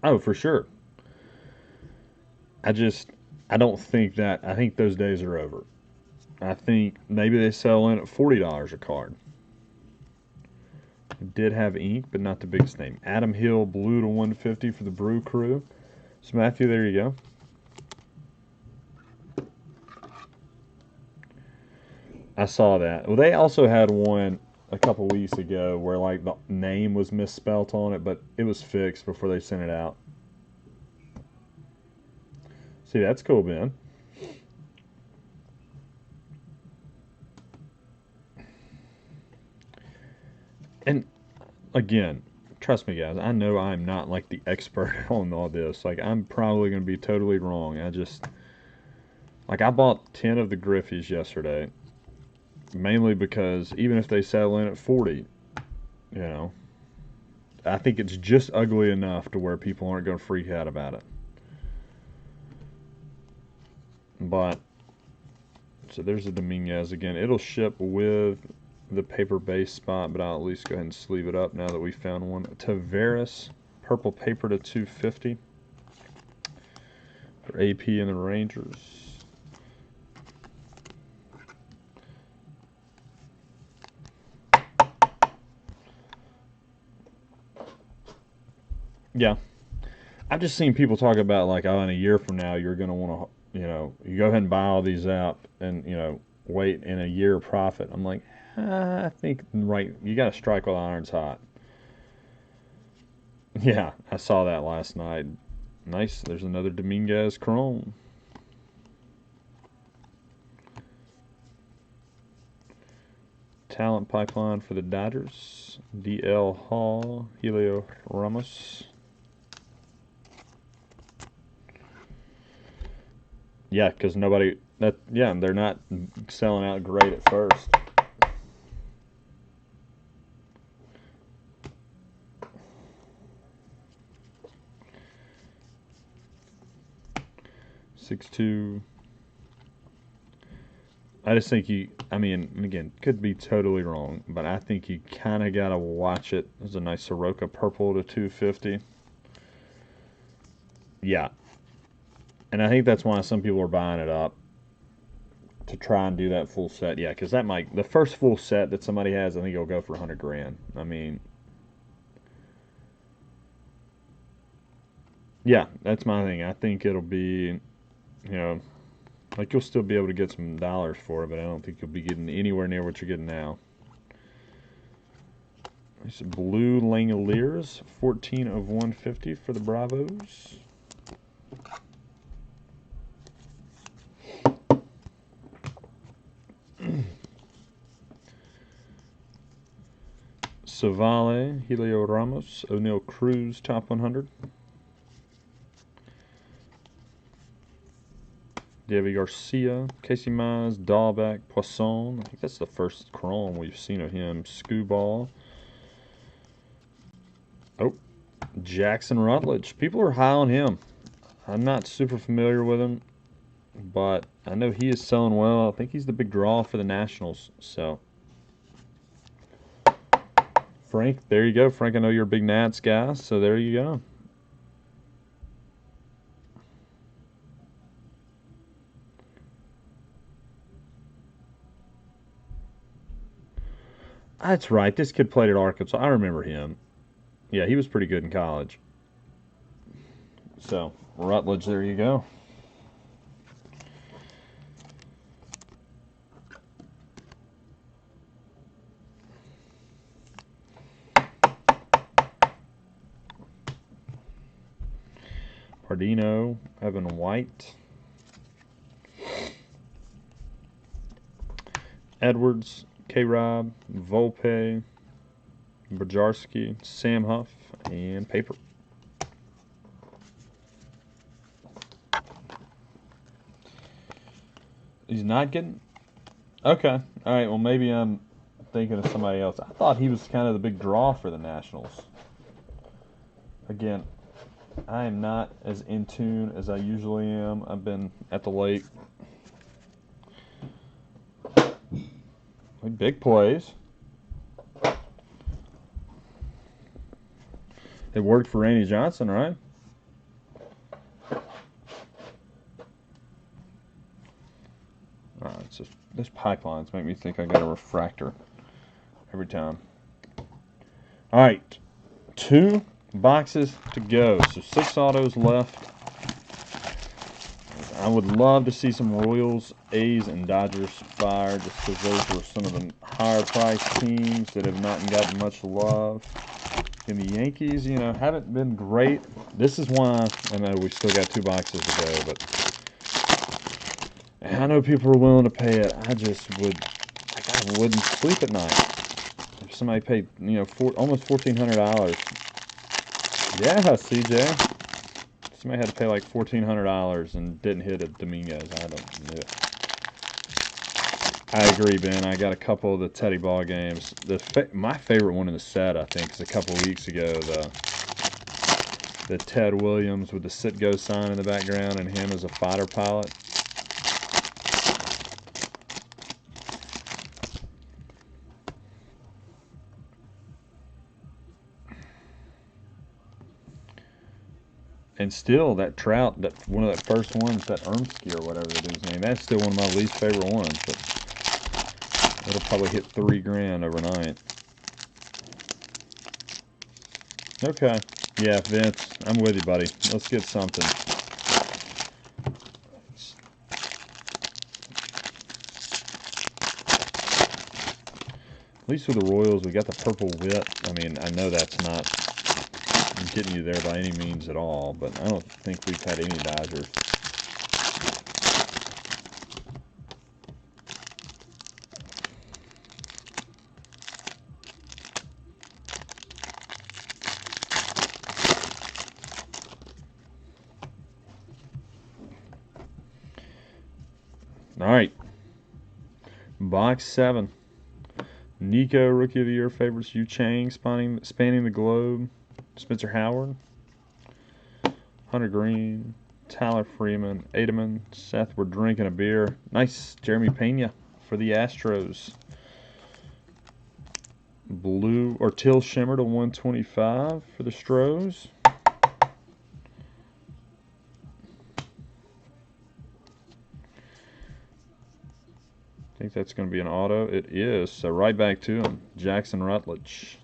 [SPEAKER 1] Oh, for sure. I don't think that. I think those days are over. I think maybe they sell in at $40 a card. Did have ink, but not the biggest name. Adam Hill, blue to 150 for the Brew Crew. So Matthew, there you go. I saw that. Well, they also had one a couple weeks ago where like the name was misspelt on it, but it was fixed before they sent it out. See, that's cool, Ben. And again, trust me, guys, I know I'm not like the expert on all this. Like, I'm probably going to be totally wrong. I bought 10 of the Griffies yesterday, mainly because even if they settle in at 40, you know, I think it's just ugly enough to where people aren't going to freak out about it. But So there's a Dominguez again. It'll ship with the paper base spot, but I'll at least go ahead and sleeve it up now that we found one. Tavares, purple paper to 250 for AP and the Rangers. Yeah, I've just seen people talk about like, oh, in a year from now, you're going to want to, you go ahead and buy all these out and, wait in a year profit. I'm like, I think, right, you got to strike while the iron's hot. Yeah, I saw that last night. Nice. There's another Dominguez Chrome. Talent pipeline for the Dodgers. DL Hall, Helio Ramos. Yeah, because they're not selling out great at first. (6'2". I just think again, could be totally wrong, but I think you kind of got to watch it. There's a nice Soroka purple to 250. Yeah. And I think that's why some people are buying it up to try and do that full set. Yeah, because the first full set that somebody has, I think it'll go for 100 grand. I mean, yeah, that's my thing. I think it'll be, like you'll still be able to get some dollars for it, but I don't think you'll be getting anywhere near what you're getting now. Nice blue Langoliers, 14 of 150 for the Bravos. Savale, Helio Ramos, O'Neal Cruz, top 100. David Garcia, Casey Mize, Dahlbeck, Poisson. I think that's the first chrome we've seen of him. Screwball. Oh, Jackson Rutledge. People are high on him. I'm not super familiar with him, but I know he is selling well. I think he's the big draw for the Nationals. So, Frank, there you go. Frank, I know you're a big Nats guy, so there you go. That's right. This kid played at Arkansas. I remember him. Yeah, he was pretty good in college. So, Rutledge, there you go. Pardino, Evan White. Edwards, K-Rob, Volpe, Bajarski, Sam Huff, and paper. He's not getting... Okay. All right, well, maybe I'm thinking of somebody else. I thought he was kind of the big draw for the Nationals. Again, I am not as in tune as I usually am. I've been at the lake. Big plays. It worked for Randy Johnson, right? It's just, those pipelines make me think I got a refractor every time. All right, 2 boxes to go. So 6 autos left. I would love to see some Royals, A's, and Dodgers fire, just because those were some of the higher priced teams that have not gotten much love. And the Yankees, haven't been great. This is why I know we still got 2 boxes to go, but I know people are willing to pay it. I just wouldn't sleep at night if somebody paid, almost $1,400. Yeah, CJ. Somebody had to pay like $1,400 and didn't hit a Dominguez. I agree, Ben. I got a couple of the Teddy ball games. My favorite one in the set, I think, is a couple of weeks ago. The Ted Williams with the Sit Go sign in the background and him as a fighter pilot. And still, that Trout, that one of that first ones, that Ermsky or whatever that is name, that's still one of my least favorite ones. But it'll probably hit $3 grand overnight. Okay. Yeah, Vince, I'm with you, buddy. Let's get something. At least with the Royals, we got the purple wit. I mean, I know that's not getting you there by any means at all, but I don't think we've had any Dodgers. All right. Box 7. Nico, Rookie of the Year favorites. Yu Chang, spanning the globe. Spencer Howard. Hunter Green. Tyler Freeman. Ademan. Seth, we're drinking a beer. Nice. Jeremy Pena for the Astros. Blue, or Teal Shimmer to 125 for the Stros. I think that's going to be an auto. It is. So right back to him. Jackson Rutledge.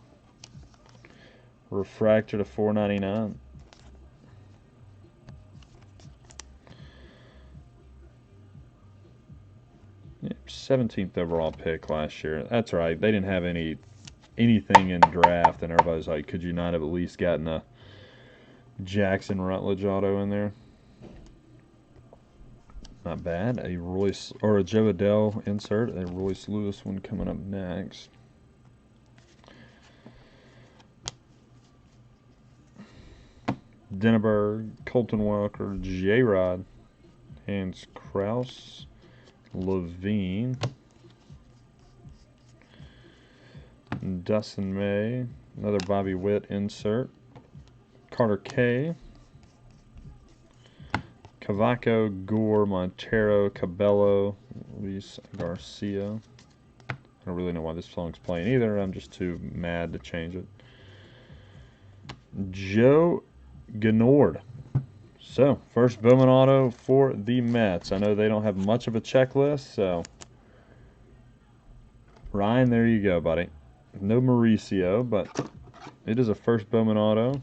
[SPEAKER 1] Refractor to 499. Yep, 17th overall pick last year. That's right. They didn't have anything in draft, and everybody's like, could you not have at least gotten a Jackson Rutledge auto in there? Not bad. A Royce or a Joe Adell insert. A Royce Lewis one coming up next. Denneberg, Colton Walker, J-Rod, Hans Kraus, Levine, Dustin May, another Bobby Witt insert, Carter K, Cavaco, Gore, Montero, Cabello, Luis Garcia. I don't really know why this song's playing either. I'm just too mad to change it. Joe Gnord. So, first Bowman auto for the Mets. I know they don't have much of a checklist, so Ryan, there you go, buddy. No Mauricio, but it is a first Bowman auto.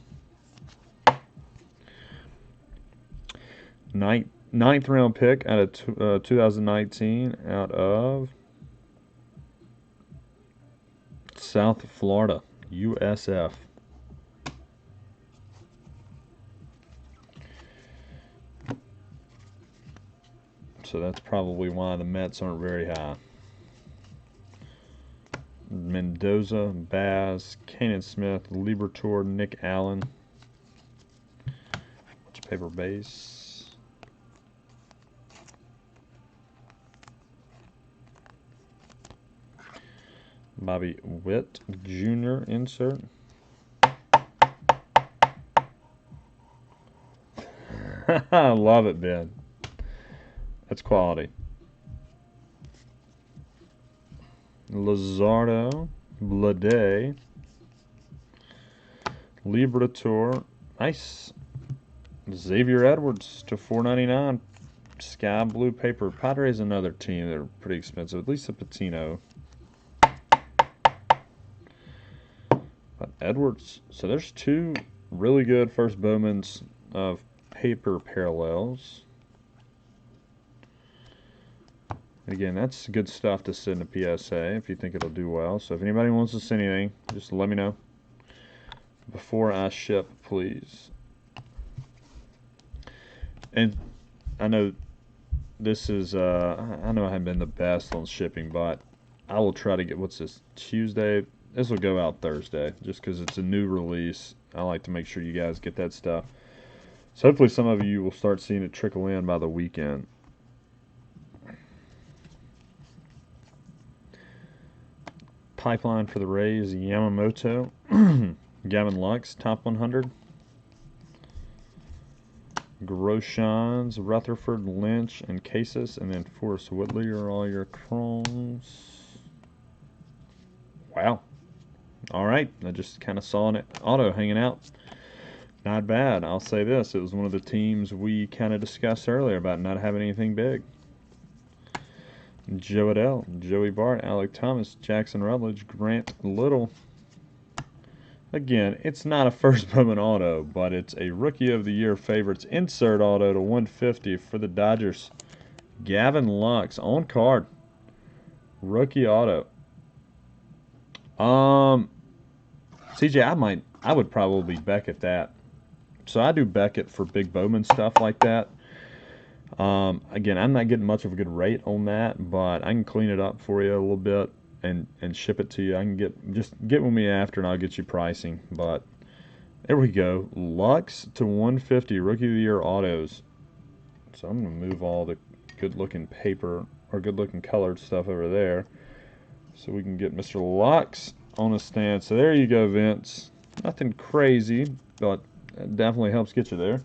[SPEAKER 1] Ninth round pick out of 2019 out of South Florida, USF. So that's probably why the Mets aren't very high. Mendoza, Baz, Kanan Smith, Liberatore, Nick Allen. Paper base. Bobby Witt Jr. insert. I love it, Ben. That's quality. Luzardo, Blade, Liberatore, nice. Xavier Edwards to 499, sky blue paper. Padres another team that are pretty expensive, at least a Patino. But Edwards, so there's two really good first Bowmans of paper parallels. And again, that's good stuff to send a PSA if you think it'll do well. So if anybody wants to send anything, just let me know before I ship, please. And I know this is, I know I haven't been the best on shipping, but I will try to get, what's this, Tuesday? This will go out Thursday, just because it's a new release. I like to make sure you guys get that stuff. So hopefully some of you will start seeing it trickle in by the weekend. Pipeline for the Rays, Yamamoto, Gavin Lux, top 100. Groshans, Rutherford, Lynch, and Casas, and then Forrest Whitley are all your chromes. Wow. All right, I just kind of saw an auto hanging out. Not bad. I'll say this. It was one of the teams we kind of discussed earlier about not having anything big. Joe Adell, Joey Bart, Alec Thomas, Jackson Rutledge, Grant Little. Again, it's not a first Bowman auto, but it's a Rookie of the Year favorites insert auto to 150 for the Dodgers. Gavin Lux on card. Rookie auto. CJ, I would probably Beckett that. So I do Beckett for big Bowman stuff like that. Again, I'm not getting much of a good rate on that, but I can clean it up for you a little bit and ship it to you. I can just get with me after and I'll get you pricing. But there we go. Lux to 150, Rookie of the Year autos. So I'm going to move all the good-looking paper or good-looking colored stuff over there so we can get Mr. Lux on a stand. So there you go, Vince. Nothing crazy, but it definitely helps get you there.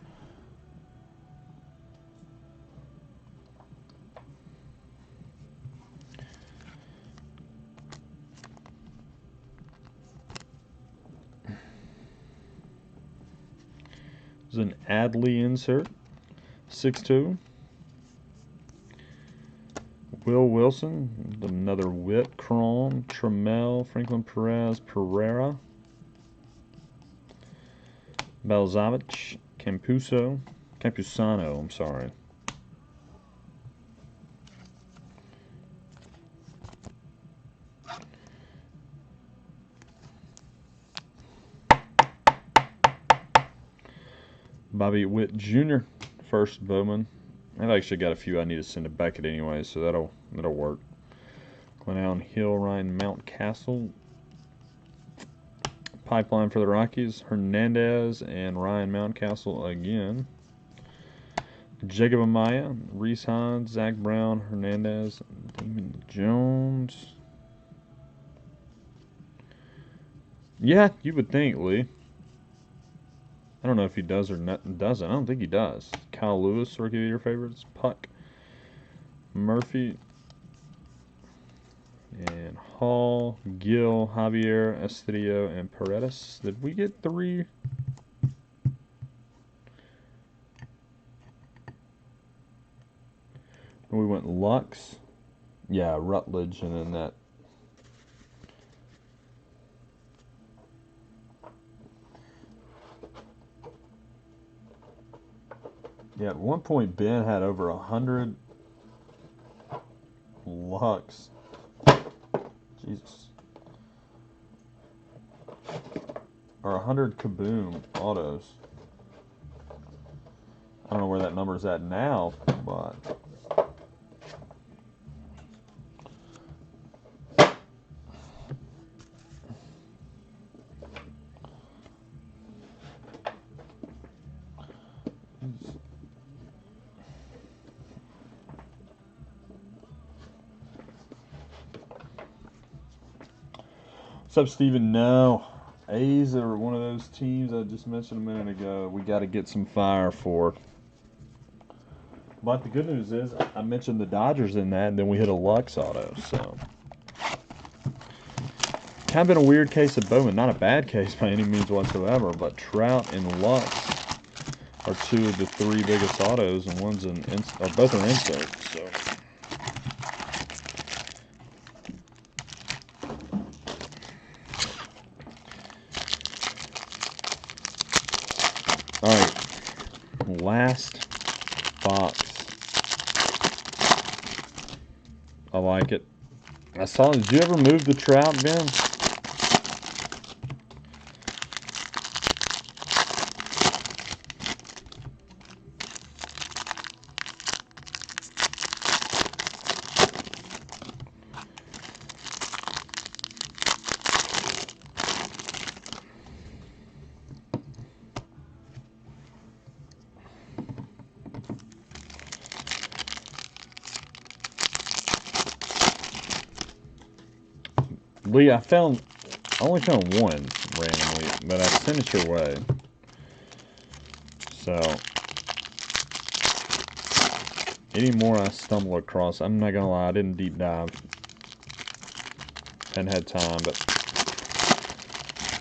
[SPEAKER 1] There's an Adley insert, 6-2. Will Wilson, another Whit, Cron, Trammell, Franklin Perez, Pereira, Balzavich, Campusano, I'm sorry. Bobby Witt Jr., first Bowman. I've actually got a few I need to send to Beckett anyway, so that'll work. Glen Allen Hill, Ryan Mountcastle. Pipeline for the Rockies, Hernandez and Ryan Mountcastle again. Jacob Amaya, Reese Hines, Zach Brown, Hernandez, Damon Jones. Yeah, you would think, Lee. I don't know if he does or doesn't. I don't think he does. Kyle Lewis, Rookie of the Year favorites. Puck. Murphy. And Hall, Gill, Javier, Estidio, and Paredes. Did we get 3? We went Lux. Yeah, Rutledge, and then that. Yeah, at one point Ben had over 100 Lux. Jesus. Or 100 Kaboom autos. I don't know where that number's at now, but what's up, Steven? No. A's are one of those teams I just mentioned a minute ago. We got to get some fire for. But the good news is I mentioned the Dodgers in that, and then we hit a Lux auto. So kind of been a weird case of Bowman. Not a bad case by any means whatsoever, but Trout and Lux are 2 of the 3 biggest autos, and one's an or both are inserts. So. All right, last box. I like it. Did you ever move the Trout, Ben? Lee, I only found one randomly, but I sent it your way. So, any more I stumble across, I'm not gonna lie, I didn't deep dive. Hadn't had time, but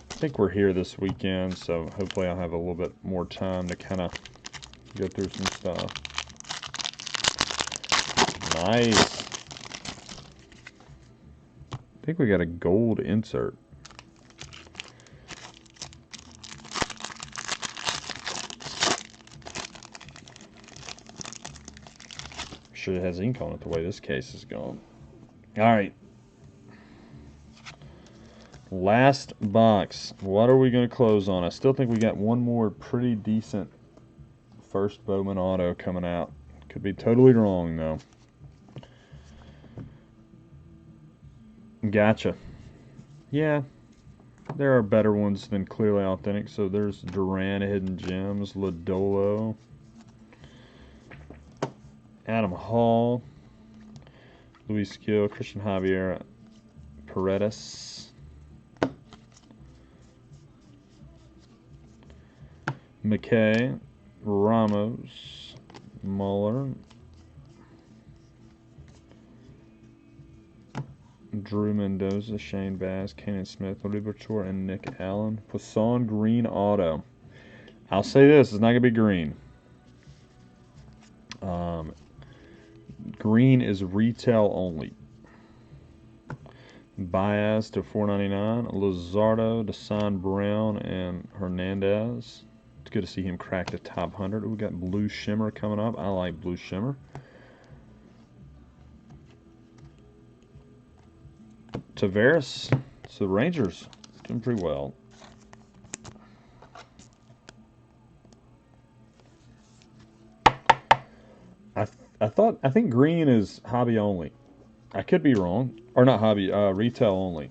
[SPEAKER 1] I think we're here this weekend, so hopefully I'll have a little bit more time to kind of go through some stuff. Nice. I think we got a gold insert. Sure it has ink on it the way this case is going. All right. Last box. What are we going to close on? I still think we got one more pretty decent first Bowman auto coming out. Could be totally wrong, though. Gotcha. Yeah, there are better ones than Clearly Authentic. So there's Duran, Hidden Gems, Lodolo, Adam Hall, Luis Gil, Christian Javier, Paredes, McKay, Ramos, Muller, Drew Mendoza, Shane Bass, Kenan Smith, Libertor, and Nick Allen. Poisson green auto. I'll say this, it's not going to be green. Green is retail only. Baez to $4.99. Luzardo, Desan Brown, and Hernandez. It's good to see him crack the top 100. We got Blue Shimmer coming up. I like Blue Shimmer. Tavares. So the Rangers doing pretty well. I think green is hobby only. I could be wrong. Or not hobby, retail only.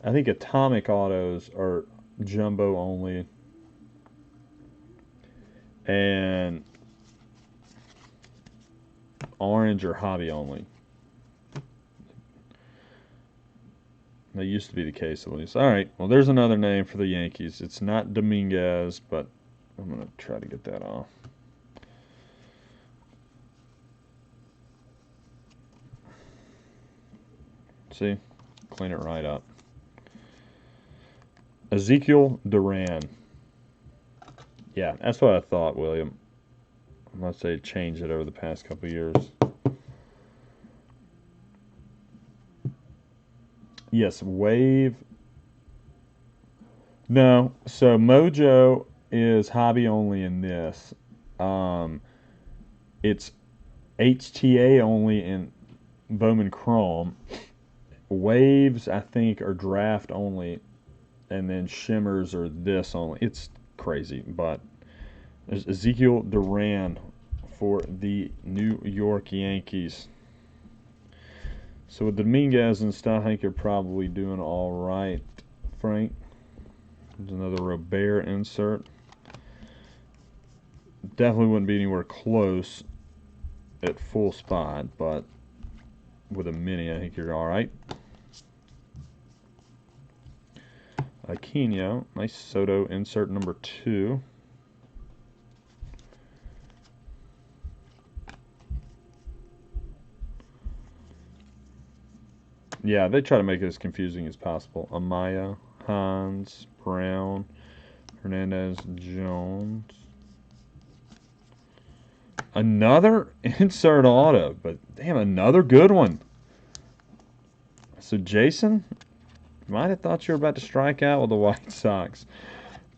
[SPEAKER 1] I think atomic autos are jumbo only. And orange are hobby only. That used to be the case at least. All right, well, there's another name for the Yankees. It's not Dominguez, but I'm going to try to get that off. See? Clean it right up. Ezekiel Duran. Yeah, that's what I thought, William. Unless they changed it over the past couple of years. Yes, Wave. No, so Mojo is hobby only in this. It's HTA only in Bowman Chrome. Waves, I think, are draft only, and then shimmers are this only. It's crazy, but there's Ezekiel Duran for the New York Yankees. So with Dominguez and stuff, I think you're probably doing all right, Frank. There's another Robert insert. Definitely wouldn't be anywhere close at full spot, but with a mini, I think you're all right. Aquino, nice Soto insert number 2. Yeah, they try to make it as confusing as possible. Amaya, Hans, Brown, Hernandez, Jones. Another insert auto, but damn, another good one. So Jason, might have thought you were about to strike out with the White Sox.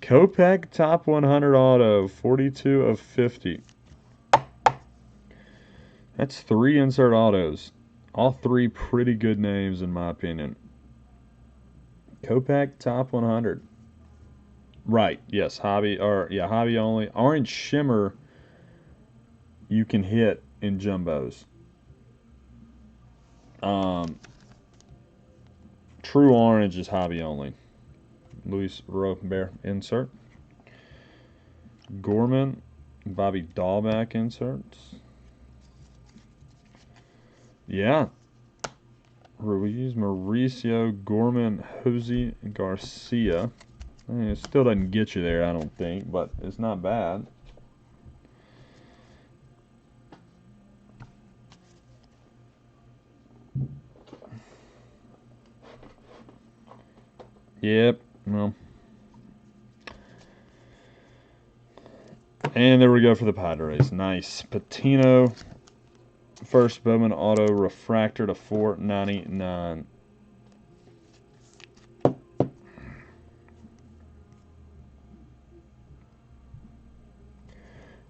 [SPEAKER 1] Kopech top 100 auto, 42 of 50. That's 3 insert autos. All 3 pretty good names in my opinion. Kopech top 100. Right, yes, hobby only. Orange Shimmer you can hit in jumbos. True Orange is hobby only. Luis Robert insert. Gorman, Bobby Dahlback inserts. Yeah. Ruiz, Mauricio, Gorman, Jose Garcia. I mean, it still doesn't get you there, I don't think, but it's not bad. Yep. Well. And there we go for the Padres. Nice. Patino. First Bowman auto refractor to 499.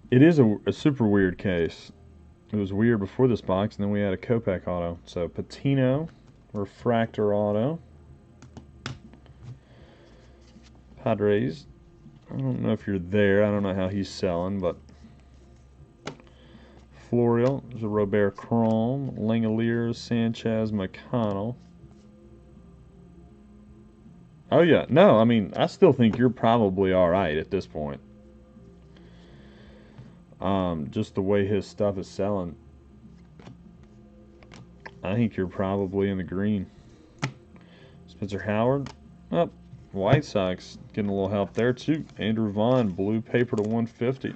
[SPEAKER 1] It is a super weird case. It was weird before this box, and then we had a Kopech auto. So Patino, refractor auto. Padres. I don't know if you're there. I don't know how he's selling, but Florial. There's a Robert Chrome, Langoliers, Sanchez, McConnell. Oh yeah, no, I mean I still think you're probably all right at this point. Just the way his stuff is selling, I think you're probably in the green. Spencer Howard, up. Oh, White Sox getting a little help there too. Andrew Vaughn, blue paper to 150.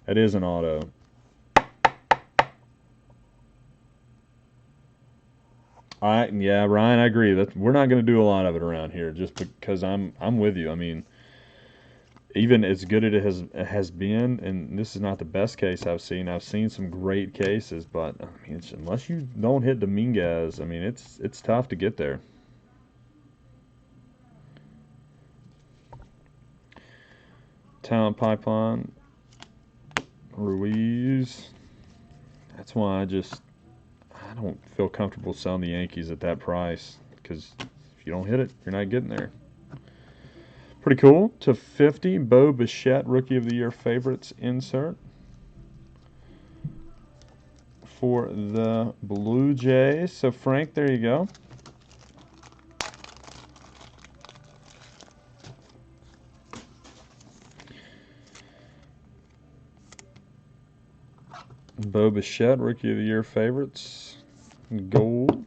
[SPEAKER 1] That is an auto. Yeah, Ryan, I agree. That we're not going to do a lot of it around here, just because I'm with you. I mean, even as good as it has been, and this is not the best case I've seen. I've seen some great cases, but I mean, unless you don't hit Dominguez, I mean, it's tough to get there. Talent pipeline, Ruiz. That's why I don't feel comfortable selling the Yankees at that price, because if you don't hit it, you're not getting there. Pretty cool. To 50, Bo Bichette, Rookie of the Year favorites insert for the Blue Jays. So, Frank, there you go. Bo Bichette, Rookie of the Year favorites. Gold.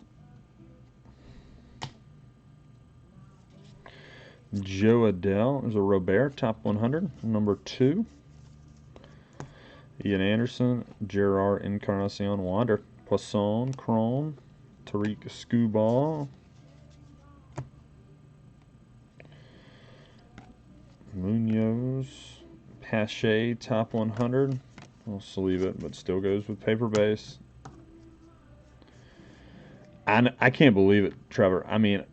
[SPEAKER 1] Joe Adell. There's a Robert, top 100, number 2. Ian Anderson, Gerard Encarnacion, Wander. Poisson, Chrome, Tariq Skubal. Munoz, Pache, top 100. I'll sleeve it, but still goes with paper base. I can't believe it, Trevor. I mean,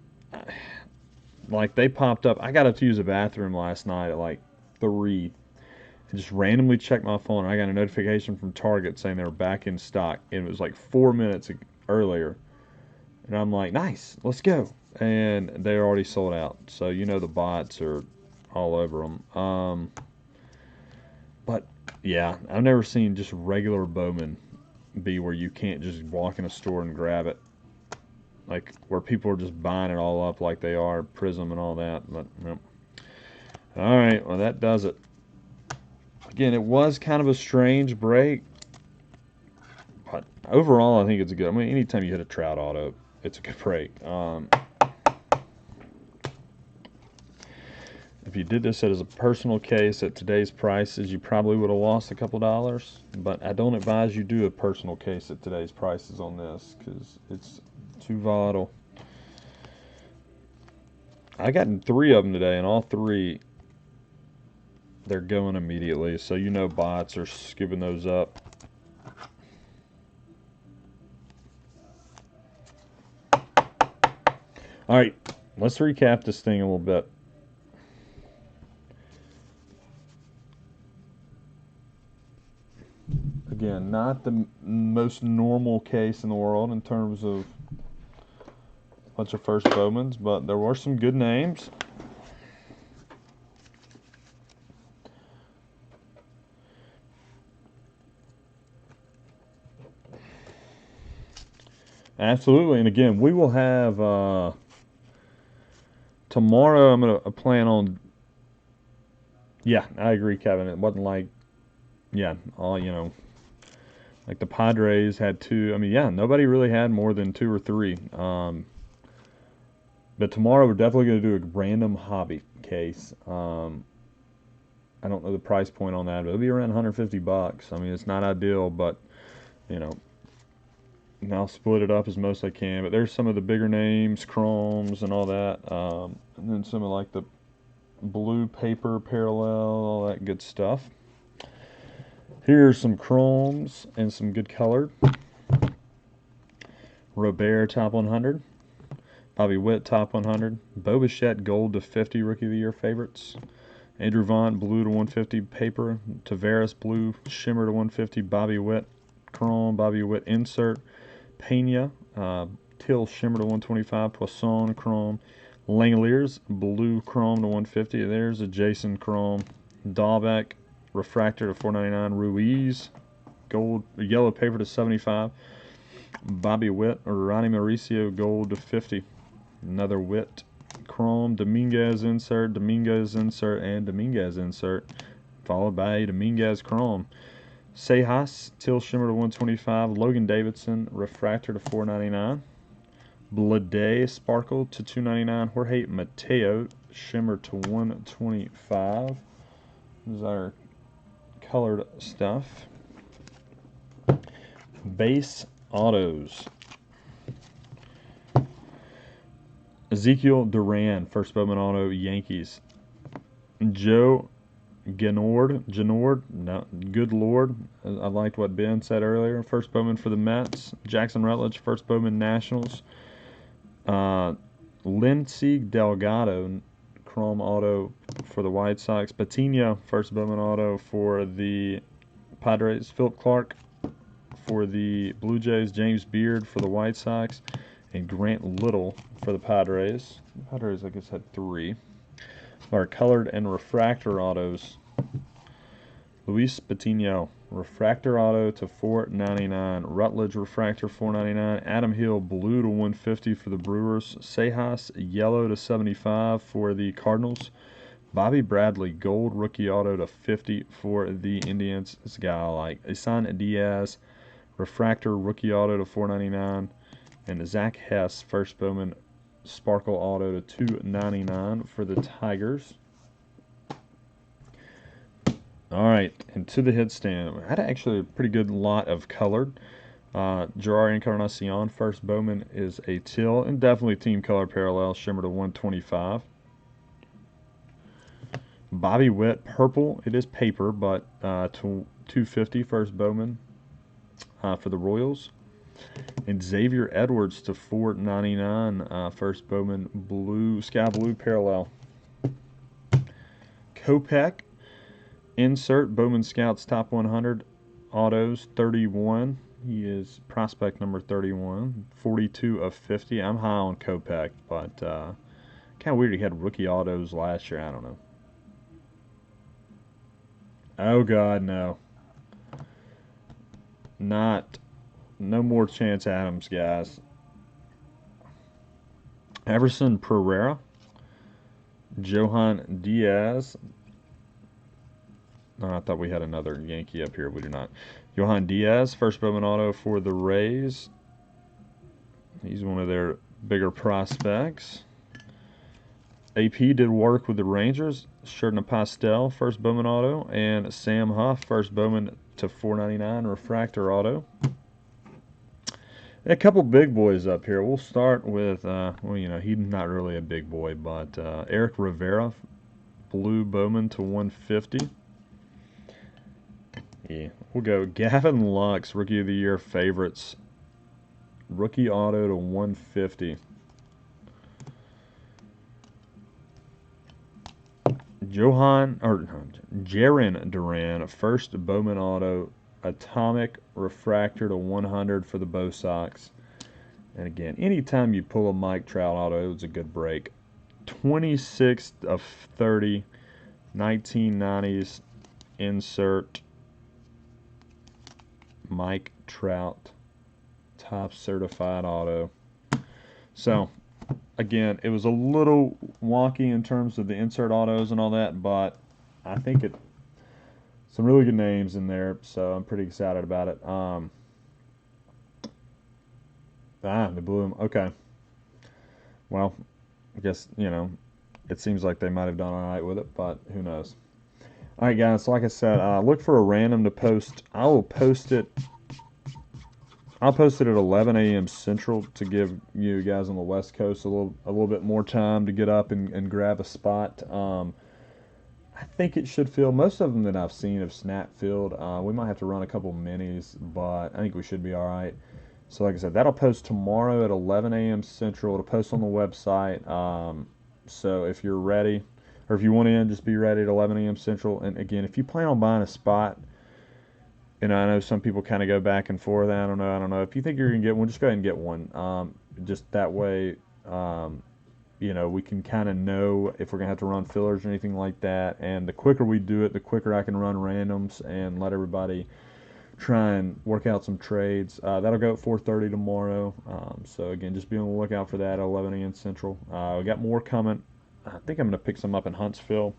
[SPEAKER 1] like they popped up. I got up to use the bathroom last night at like 3. I just randomly checked my phone. And I got a notification from Target saying they were back in stock. And it was like 4 minutes earlier. And I'm like, nice, let's go. And they're already sold out. So, you know, the bots are all over them. But, yeah, I've never seen just regular Bowman be where you can't just walk in a store and grab it. Like, where people are just buying it all up like they are, Prism and all that. But, yep. All right, well, that does it. Again, it was kind of a strange break. But overall, I think it's a good. I mean, anytime you hit a Trout auto, it's a good break. If you did this as a personal case at today's prices, you probably would have lost a couple dollars. But I don't advise you do a personal case at today's prices on this because it's too volatile. I got 3 of them today, and all 3 they're going immediately. So you know bots are scooping those up. All right, let's recap this thing a little bit. Again, not the most normal case in the world in terms of a bunch of first Bowmans, but there were some good names. Absolutely, and again, we will have tomorrow. I'm gonna plan on. Yeah, I agree, Kevin. It wasn't like, yeah, all you know, like the Padres had 2. I mean, yeah, nobody really had more than 2 or 3. But tomorrow we're definitely going to do a random hobby case. I don't know the price point on that, but it'll be around $150. I mean, it's not ideal, but you know, and I'll split it up as most I can. But there's some of the bigger names, chromes, and all that. And then some of like the blue paper parallel, all that good stuff. Here's some chromes and some good colored. Robert top 100. Bobby Witt top 100. Bo Bichette gold to 50 Rookie of the Year favorites. Andrew Vaughn blue to 150 paper. Tavares blue shimmer to 150. Bobby Witt chrome. Bobby Witt insert. Pena Till shimmer to 125. Poisson chrome. Langoliers blue chrome to 150. There's a Jason chrome. Dahlbeck refractor to 499. Ruiz gold yellow paper to 75. Bobby Witt or Ronnie Mauricio gold to 50. Another Witt chrome. Dominguez insert, and Dominguez insert, followed by a Dominguez chrome. Sejas Till shimmer to 125. Logan Davidson refractor to 499. Blade sparkle to 299. Jorge Mateo shimmer to 125. This is our colored stuff. Base autos. Ezekiel Duran, first Bowman auto, Yankees. Joe Genord, no, good Lord. I liked what Ben said earlier. First Bowman for the Mets. Jackson Rutledge, first Bowman Nationals. Lindsey Delgado, chrome auto for the White Sox. Patino, first Bowman auto for the Padres. Philip Clark for the Blue Jays. James Beard for the White Sox. And Grant Little for the Padres. The Padres, I guess, had 3. Our colored and refractor autos. Luis Patino, refractor auto to 499. Rutledge refractor 499. Adam Hill blue to 150 for the Brewers. Sejas yellow to 75 for the Cardinals. Bobby Bradley gold rookie auto to 50 for the Indians. This guy I like. Isan Diaz refractor rookie auto to 499. And Zach Hess, first Bowman Sparkle Auto to $2.99 for the Tigers. All right, and to the hit stand. I had actually a pretty good lot of colored. Gerard Encarnacion, first Bowman is a Till, and definitely team color parallel, shimmer to 125. Bobby Witt, purple. It is paper, but to 250, first Bowman for the Royals. And Xavier Edwards to 499, first Bowman blue, sky blue parallel. Kopech, insert, Bowman Scouts top 100, autos 31. He is prospect number 31, 42 of 50. I'm high on Kopech, but kind of weird he had rookie autos last year. I don't know. Oh, God, no. No more Chance Adams, guys. Everson Pereira. Johan Diaz. Oh, I thought we had another Yankee up here. We do not. Johan Diaz, first Bowman auto for the Rays. He's one of their bigger prospects. AP did work with the Rangers. Shirt in a pastel, first Bowman auto. And Sam Huff, first Bowman to 499 refractor auto. A couple big boys up here. We'll start with, well, you know, he's not really a big boy, but Eric Rivera, blue Bowman to 150. Yeah, we'll go Gavin Lux, Rookie of the Year favorites, rookie auto to 150. Jaron Duran, first Bowman auto, atomic refractor to 100 for the Bo Sox. And again, anytime you pull a Mike Trout auto, it was a good break. 26 of 30, 1990s insert Mike Trout top certified auto. So again, it was a little wonky in terms of the insert autos and all that, but I think it some really good names in there, so I'm pretty excited about it. They blew him. Okay. Well, I guess, you know, it seems like they might have done all right with it, but who knows. All right, guys, so like I said, look for a random to post. I will post it I'll post it at 11 a.m. Central to give you guys on the West Coast a little bit more time to get up and grab a spot. I think it should fill. Most of them that I've seen have snap filled. We might have to run a couple minis, but I think we should be all right. So like I said, that'll post tomorrow at 11 a.m. Central. It'll post on the website. So if you're ready, or if you want in, just be ready at 11 a.m. Central. And again, if you plan on buying a spot, and I know some people kind of go back and forth. I don't know. If you think you're going to get one, just go ahead and get one. Just that way, we can kind of know if we're going to have to run fillers or anything like that. And the quicker we do it, the quicker I can run randoms and let everybody try and work out some trades. That'll go at 4:30 tomorrow. So again, just be on the lookout for that at 11 a.m. Central. We got more coming. I think I'm going to pick some up in Huntsville.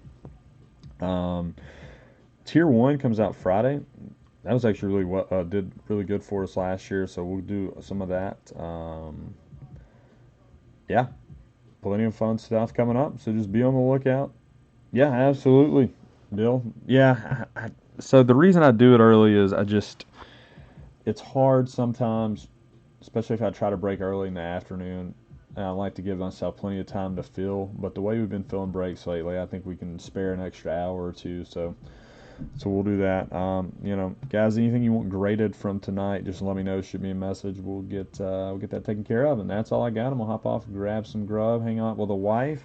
[SPEAKER 1] Tier 1 comes out Friday. That was actually really did really good for us last year, so we'll do some of that. Yeah, plenty of fun stuff coming up, so just be on the lookout. Yeah, absolutely, Bill. Yeah, so the reason I do it early is it's hard sometimes, especially if I try to break early in the afternoon. And I like to give myself plenty of time to fill, but the way we've been filling breaks lately, I think we can spare an extra hour or two, so we'll do that. Guys, anything you want graded from tonight, just let me know. Shoot me a message. We'll get that taken care of. And that's all I got. I'm gonna hop off, grab some grub, hang out with the wife,